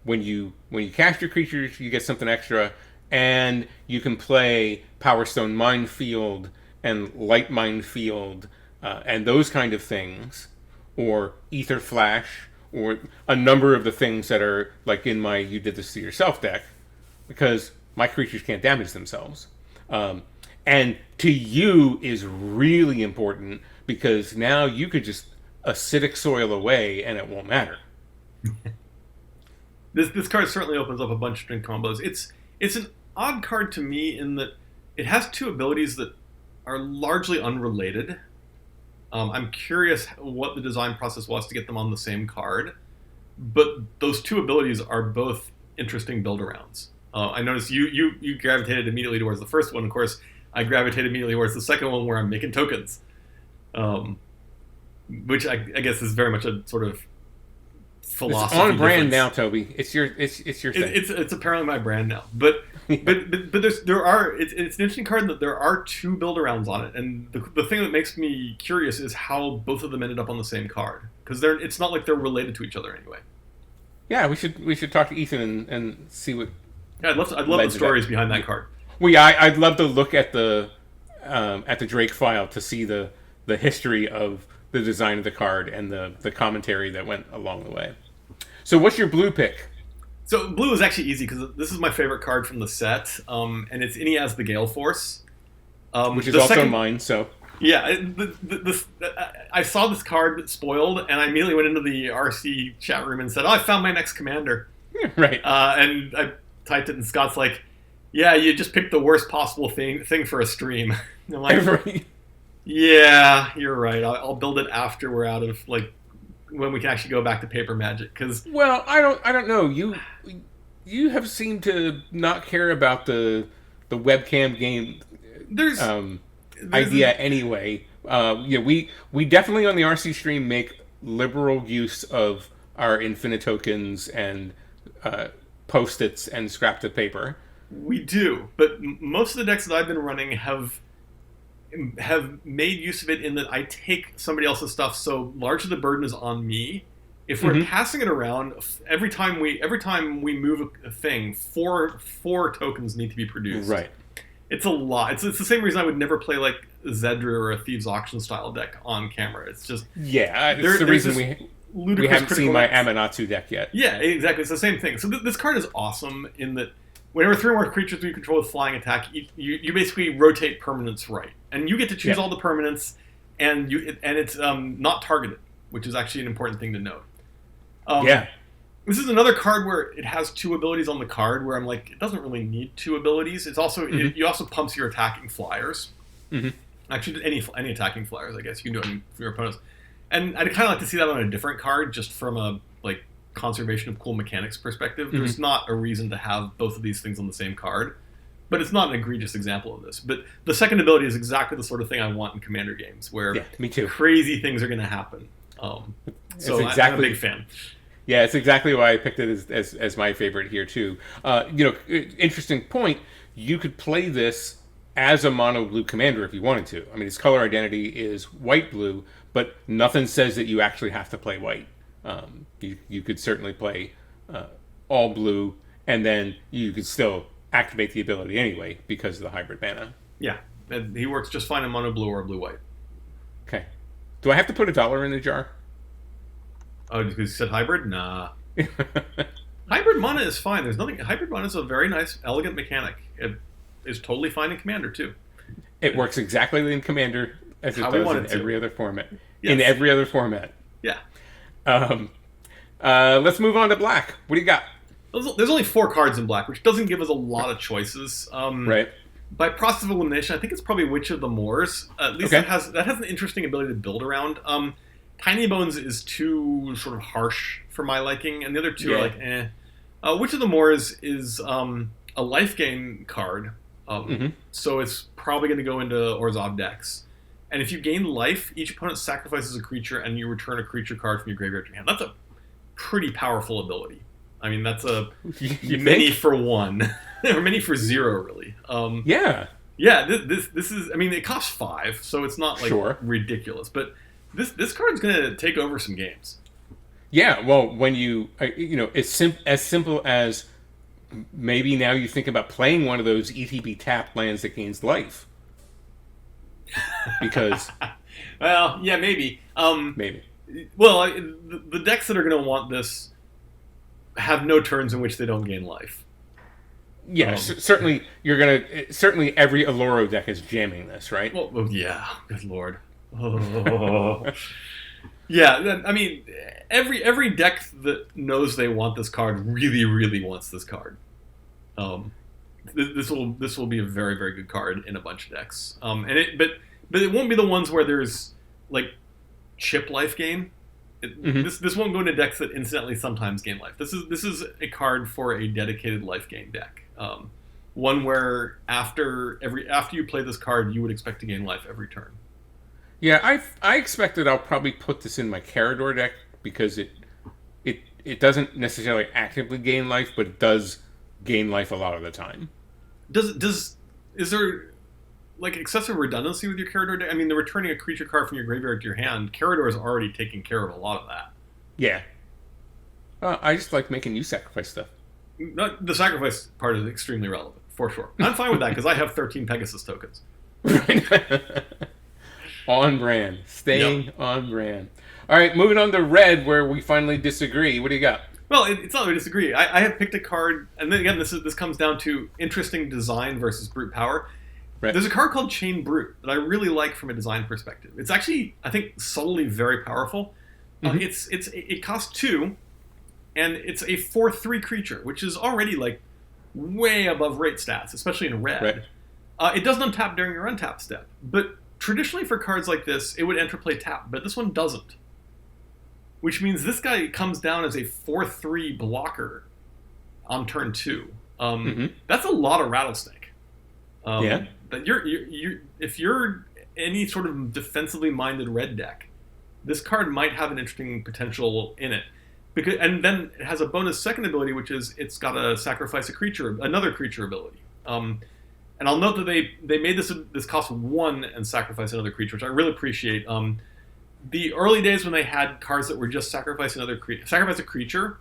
When you cast your creatures, you get something extra, and you can play Power Stone Minefield and Light Minefield and those kind of things, or Ether Flash, or a number of the things that are like in my You Did This to Yourself deck, because my creatures can't damage themselves. and to you is really important because now you could just acidic soil away and it won't matter. This card certainly opens up a bunch of different combos. It's an odd card to me in that it has two abilities that are largely unrelated. I'm curious what the design process was to get them on the same card, but those two abilities are both interesting build-arounds. I noticed you gravitated immediately towards the first one. Of course, I gravitated immediately towards the second one where I'm making tokens, which I guess is very much a sort of philosophy. It's on brand difference. now, Toby. It's your thing. It's apparently my brand now, but it's an interesting card that there are two build-arounds on it, and the thing that makes me curious is how both of them ended up on the same card, because it's not like they're related to each other anyway. Yeah, we should talk to Ethan and see what. Yeah, I'd love the stories behind that card. Well, yeah, I'd love to look at the Drake file to see the history of the design of the card and the commentary that went along the way. So, what's your blue pick? So blue is actually easy because this is my favorite card from the set, and it's Ineaz the Gale Force, Which is also mine. So yeah, I saw this card spoiled, and I immediately went into the RC chat room and said, "Oh, I found my next commander." right. And I typed it, and Scott's like, "Yeah, you just picked the worst possible thing for a stream." And I'm like, "Yeah, you're right. I'll build it after we're out of when we can actually go back to paper magic." Because I don't know. You have seemed to not care about the webcam game idea anyway. We definitely on the RC stream make liberal use of our infinite tokens and post-its and scraps of paper. We do, but most of the decks that I've been running have made use of it in that I take somebody else's stuff, so largely the burden is on me. If we're passing it around, every time we move a thing, four tokens need to be produced. Right. It's a lot. It's the same reason I would never play Zedra or a Thieves Auction style deck on camera. It's just it's the reason we haven't seen my Amanatsu deck yet. Yeah, exactly. It's the same thing. So this card is awesome in that whenever three or more creatures you control with flying attack, you basically rotate permanents right, and you get to choose all the permanents, and it's not targeted, which is actually an important thing to note. This is another card where it has two abilities on the card, where I'm like, it doesn't really need two abilities. It's also you also pumps your attacking flyers. Actually, any attacking flyers, I guess you can do it for your opponents. And I'd kind of like to see that on a different card, just from a conservation of cool mechanics perspective. There's not a reason to have both of these things on the same card, but it's not an egregious example of this. But the second ability is exactly the sort of thing I want in Commander games, where me too. Crazy things are going to happen. I'm a big fan. Yeah, it's exactly why I picked it as my favorite here too. Interesting point. You could play this as a mono blue commander if you wanted to. I mean, its color identity is white blue, but nothing says that you actually have to play white. You could certainly play all blue, and then you could still activate the ability anyway because of the hybrid mana. Yeah, and he works just fine in mono blue or blue white. Okay. Do I have to put $1 in the jar? Oh, because you said hybrid? Nah. Hybrid mana is fine. There's nothing. Hybrid mana is a very nice, elegant mechanic. It is totally fine in Commander too. It works exactly in Commander as it does in every other format. Yes. In every other format. Yeah. Let's move on to black. What do you got? There's only 4 cards in black, which doesn't give us a lot of choices. Right. By process of elimination, I think it's probably Witch of the Moors. At least that has an interesting ability to build around. Tiny Bones is too sort of harsh for my liking, and the other two are like, eh. Witch of the Moors is a life gain card, so it's probably going to go into Orzhov decks. And if you gain life, each opponent sacrifices a creature, and you return a creature card from your graveyard to your hand. That's a pretty powerful ability. I mean, that's a many for 1, or many for 0, really. Yeah, this is. I mean, it costs 5, so it's not ridiculous, but this card's going to take over some games. Yeah, well, when it's as simple as maybe now you think about playing one of those ETB tapped lands that gains life. Because... well, yeah, maybe. Maybe. Well, the decks that are going to want this have no turns in which they don't gain life. Yeah, certainly certainly every Aloro deck is jamming this, right? Well, yeah. Good lord. Oh. Yeah, I mean, every deck that knows they want this card really, really wants this card. This will be a very, very good card in a bunch of decks. But it won't be the ones where there's like chip life gain. This won't go into decks that incidentally sometimes gain life. This is a card for a dedicated life gain deck. One where after you play this card, you would expect to gain life every turn. Yeah, I expect that I'll probably put this in my Carador deck because it doesn't necessarily actively gain life, but it does gain life a lot of the time. Is there like excessive redundancy with your Carador deck? I mean, the returning a creature card from your graveyard to your hand, Carador is already taking care of a lot of that. Yeah. I just like making you sacrifice stuff. The sacrifice part is extremely relevant, for sure. I'm fine with that because I have 13 Pegasus tokens. On brand. Staying on brand. All right, moving on to red, where we finally disagree. What do you got? Well, it's not that we disagree. I have picked a card, and then again, this comes down to interesting design versus brute power. Right. There's a card called Chain Brute that I really like from a design perspective. It's actually, I think, subtly very powerful. It costs 2, and it's a 4/3 creature, which is already like way above rate stats, especially in red. Right. It doesn't untap during your untap step, but traditionally for cards like this, it would enter play tap, but this one doesn't. Which means this guy comes down as a 4/3 blocker on turn 2. That's a lot of rattlesnake. That if you're any sort of defensively minded red deck, this card might have an interesting potential in it. And then it has a bonus second ability, which is it's got to sacrifice another creature ability. And I'll note that they made this cost 1 and sacrifice another creature, which I really appreciate. The early days when they had cards that were just sacrifice a creature,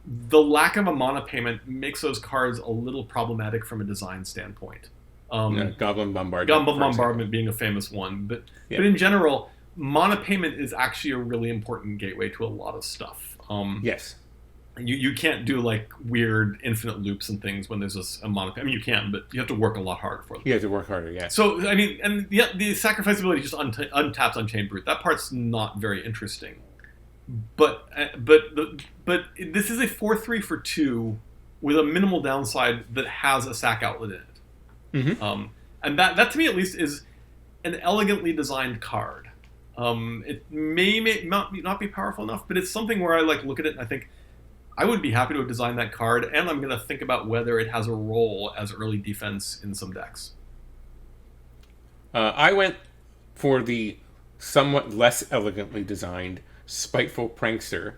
the lack of a mana payment makes those cards a little problematic from a design standpoint. Goblin Bombardment. Goblin Bombardment being a famous one. But in general, mana payment is actually a really important gateway to a lot of stuff. Yes. You can't do like weird infinite loops and things when there's a mana. I mean, you can, but you have to work a lot harder for them. You have to work harder, yeah. So I mean, and the sacrifice ability just untaps on Chain Brute. That part's not very interesting. But this is a 4/3 for 2 with a minimal downside that has a sack outlet in it. And that to me at least is an elegantly designed card. It may not be powerful enough, but it's something where I like look at it and I think, I would be happy to have designed that card, and I'm going to think about whether it has a role as early defense in some decks. I went for the somewhat less elegantly designed Spiteful Prankster,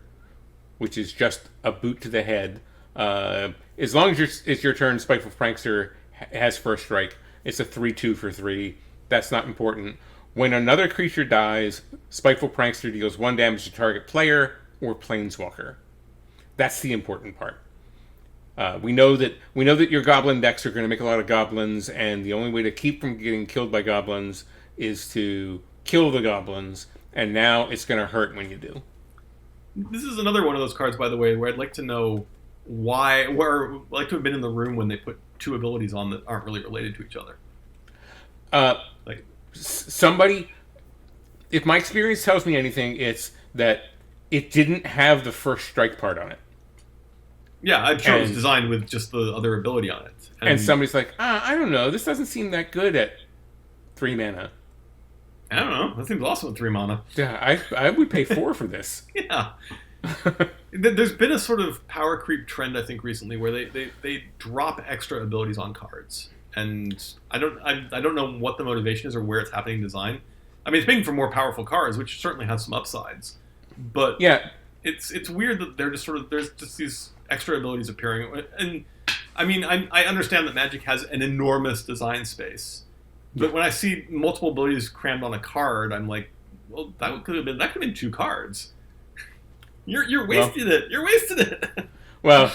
which is just a boot to the head. As long as it's your turn, Spiteful Prankster has first strike. It's a 3/2 for 3. That's not important. When another creature dies, Spiteful Prankster deals 1 damage to target player or planeswalker. That's the important part. We know that your goblin decks are going to make a lot of goblins, and the only way to keep from getting killed by goblins is to kill the goblins. And now it's going to hurt when you do. This is another one of those cards, by the way, where I'd like to know why. Where I'd like to have been in the room when they put 2 abilities on that aren't really related to each other. Somebody, if my experience tells me anything, it's that it didn't have the first strike part on it. Yeah, I'm sure it was designed with just the other ability on it. And somebody's like, I don't know, this doesn't seem that good at 3 mana. I don't know, that seems awesome at 3 mana. Yeah, I would pay 4 for this. Yeah. There's been a sort of power creep trend, I think, recently where they drop extra abilities on cards. And I don't know what the motivation is or where it's happening in design. I mean, it's making for more powerful cards, which certainly has some upsides. But yeah, it's weird that they're just sort of there's just these extra abilities appearing. And I mean, I understand that Magic has an enormous design space, but when I see multiple abilities crammed on a card, I'm like, well, that could have been 2 cards. You're wasting it. You're wasting it. Well,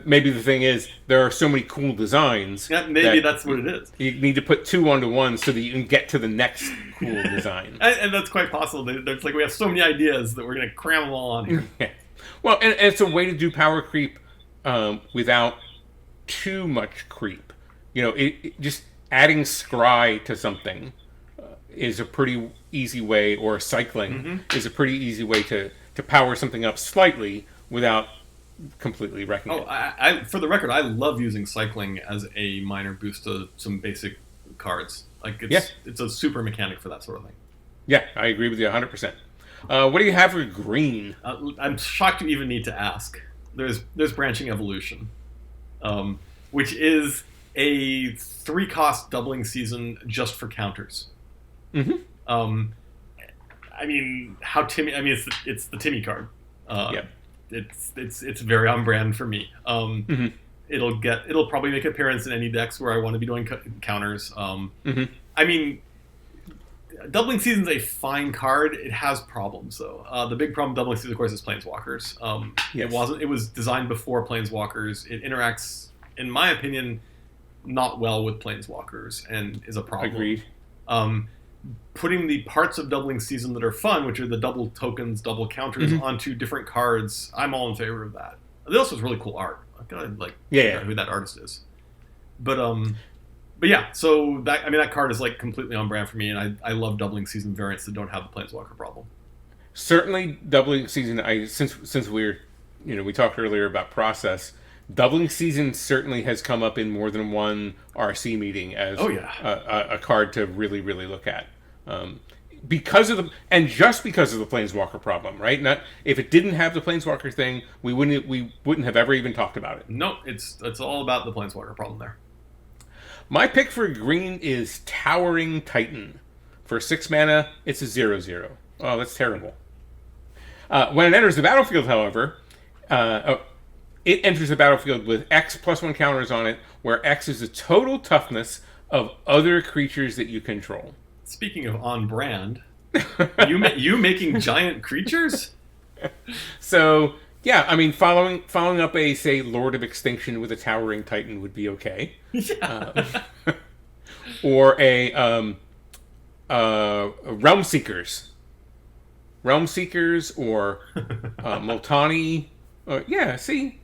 maybe the thing is there are so many cool designs. Yeah, maybe that's what it is. You need to put 2 onto 1 so that you can get to the next cool design. And that's quite possible. There's like we have so many ideas that we're going to cram them all on here. Yeah. Well, and it's a way to do power creep without too much creep. Just adding scry to something is a pretty easy way, or cycling is a pretty easy way to power something up slightly without completely wrecking it. I for the record, I love using cycling as a minor boost to some basic cards. Like it's a super mechanic for that sort of thing. Yeah, I agree with you 100%. What do you have for green? I'm shocked you even need to ask. There's Branching Evolution, which is a 3-cost doubling season just for counters. I mean, how Timmy? I mean, it's the Timmy card. It's very on brand for me. It'll probably make an appearance in any decks where I want to be doing counters. I mean, Doubling Season's a fine card. It has problems though. The big problem with Doubling Season, of course, is Planeswalkers. It was designed before Planeswalkers. It interacts, in my opinion, not well with Planeswalkers and is a problem. Agreed. Putting the parts of Doubling Season that are fun, which are the double tokens, double counters, onto different cards, I'm all in favor of that. It also has really cool art. I've got to figure out who that artist is. But yeah, so that card is completely on brand for me, and I love Doubling Season variants that don't have the Planeswalker problem. Certainly, Doubling Season. Since we talked earlier about process. Doubling Season certainly has come up in more than one RC meeting as a card to really, really look at. Because of the Planeswalker problem, right? Not if it didn't have the Planeswalker thing, we wouldn't have ever even talked about it. No, it's all about the Planeswalker problem there. My pick for green is Towering Titan. For 6 mana, it's a 0/0. Oh, that's terrible. When it enters the battlefield, however, it enters the battlefield with X +1 counters on it, where X is the total toughness of other creatures that you control. Speaking of on brand, you making giant creatures? So yeah, I mean, following up a, say, Lord of Extinction with a Towering Titan would be okay. Yeah. Or a Realm Seekers, or Multani. Yeah, see.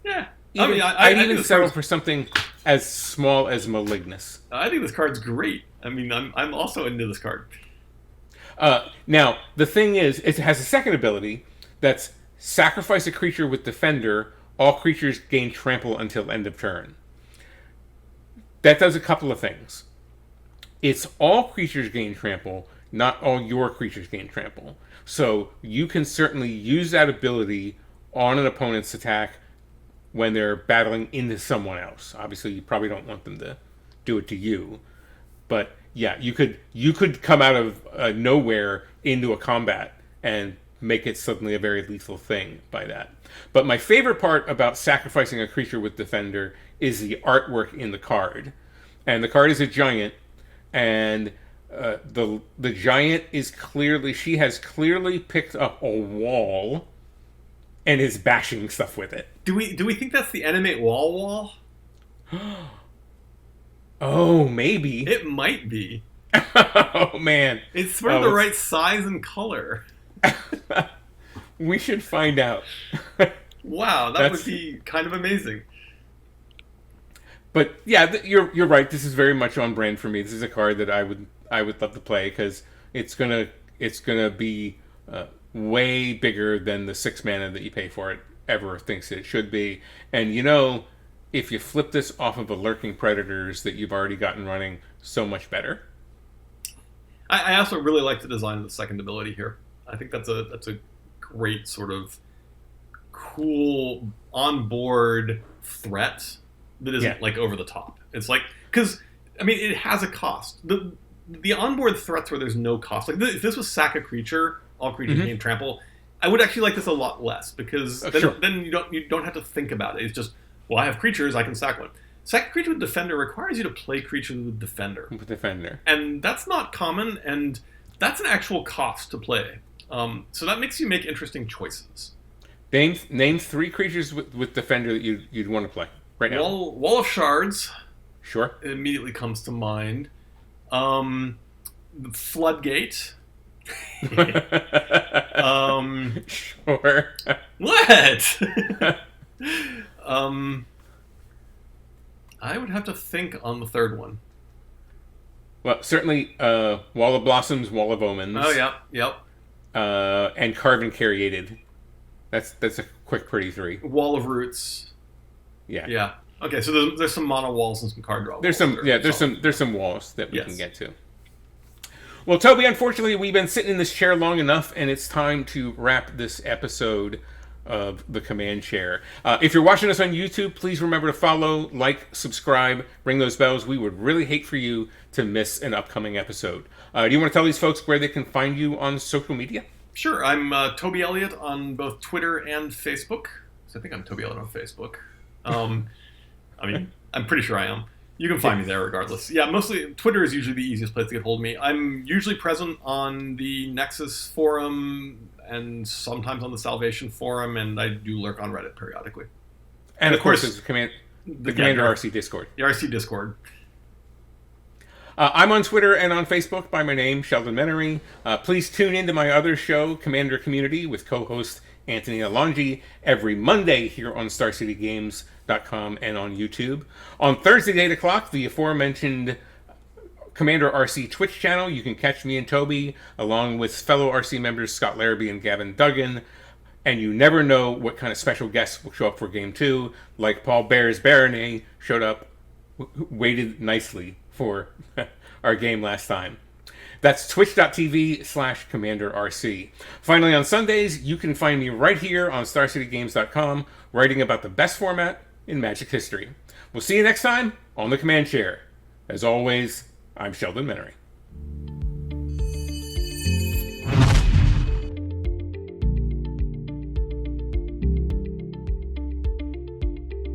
Yeah. I'd even settle for something as small as Malignus. I think this card's great. I mean, I'm also into this card. Now, the thing is, it has a second ability that's sacrifice a creature with Defender. All creatures gain trample until end of turn. That does a couple of things. It's all creatures gain trample, not all your creatures gain trample. So you can certainly use that ability on an opponent's attack when they're battling into someone else. Obviously, you probably don't want them to do it to you. But yeah, you could come out of nowhere into a combat and make it suddenly a very lethal thing by that. But my favorite part about sacrificing a creature with Defender is the artwork in the card. And the card is a giant, and the giant she has clearly picked up a wall and is bashing stuff with it. Do we think that's the Animate Wall? Oh, maybe. It might be. Oh, man. It's sort of the right size and color. We should find out. Wow, that would be kind of amazing. But yeah, you're right. This is very much on brand for me. This is a card that I would love to play because it's gonna be way bigger than the 6 mana that you pay for it ever thinks it should be. And if you flip this off of the Lurking Predators that you've already gotten running, so much better. I also really like the design of the second ability here. I think that's a great sort of cool on-board threat that isn't over the top. It's because I mean it has a cost. The onboard threats where there's no cost, if this was sack a creature, all creatures gain trample, I would actually like this a lot less because then you don't have to think about it. It's just, well, I have creatures, I can sack one. Sack a creature with Defender requires you to play creatures with Defender. And that's not common, and that's an actual cost to play. So that makes you make interesting choices. Name 3 creatures with Defender that you'd want to play right now. Wall of Shards. Sure. It immediately comes to mind. Floodgate. Sure. What? I would have to think on the third one. Well, certainly Wall of Blossoms, Wall of Omens. Oh, yeah, yep. And Carve and Cariated. That's a quick, pretty 3. Wall of Roots. Yeah. Yeah. Okay, so there's some mono walls and some card draw walls. There's some walls that we can get to. Well, Toby, unfortunately, we've been sitting in this chair long enough, and it's time to wrap this episode of the Command Chair. If you're watching us on YouTube, please remember to follow, like, subscribe, ring those bells. We would really hate for you to miss an upcoming episode. Do you want to tell these folks where they can find you on social media? Sure. I'm Toby Elliot on both Twitter and Facebook. So I think I'm Toby Elliot on Facebook. I mean, I'm pretty sure I am. You can find me there regardless. Yeah, mostly Twitter is usually the easiest place to get hold of me. I'm usually present on the Nexus forum and sometimes on the Salvation forum, and I do lurk on Reddit periodically. And of course, there's the Commander RC Discord. The RC Discord. I'm on Twitter and on Facebook by my name, Sheldon Menery. Please tune into my other show, Commander Community, with co-host Anthony Alongi, every Monday here on StarCityGames.com and on YouTube. On Thursday at 8 o'clock, the aforementioned Commander RC Twitch channel. You can catch me and Toby, along with fellow RC members Scott Larrabee and Gavin Duggan. And you never know what kind of special guests will show up for Game 2, like Paul Bears Baronet showed up, waited nicely for our game last time. That's twitch.tv/CommanderRC. Finally, on Sundays, you can find me right here on StarCityGames.com, writing about the best format in Magic history. We'll see you next time on the Command Chair. As always, I'm Sheldon Menery.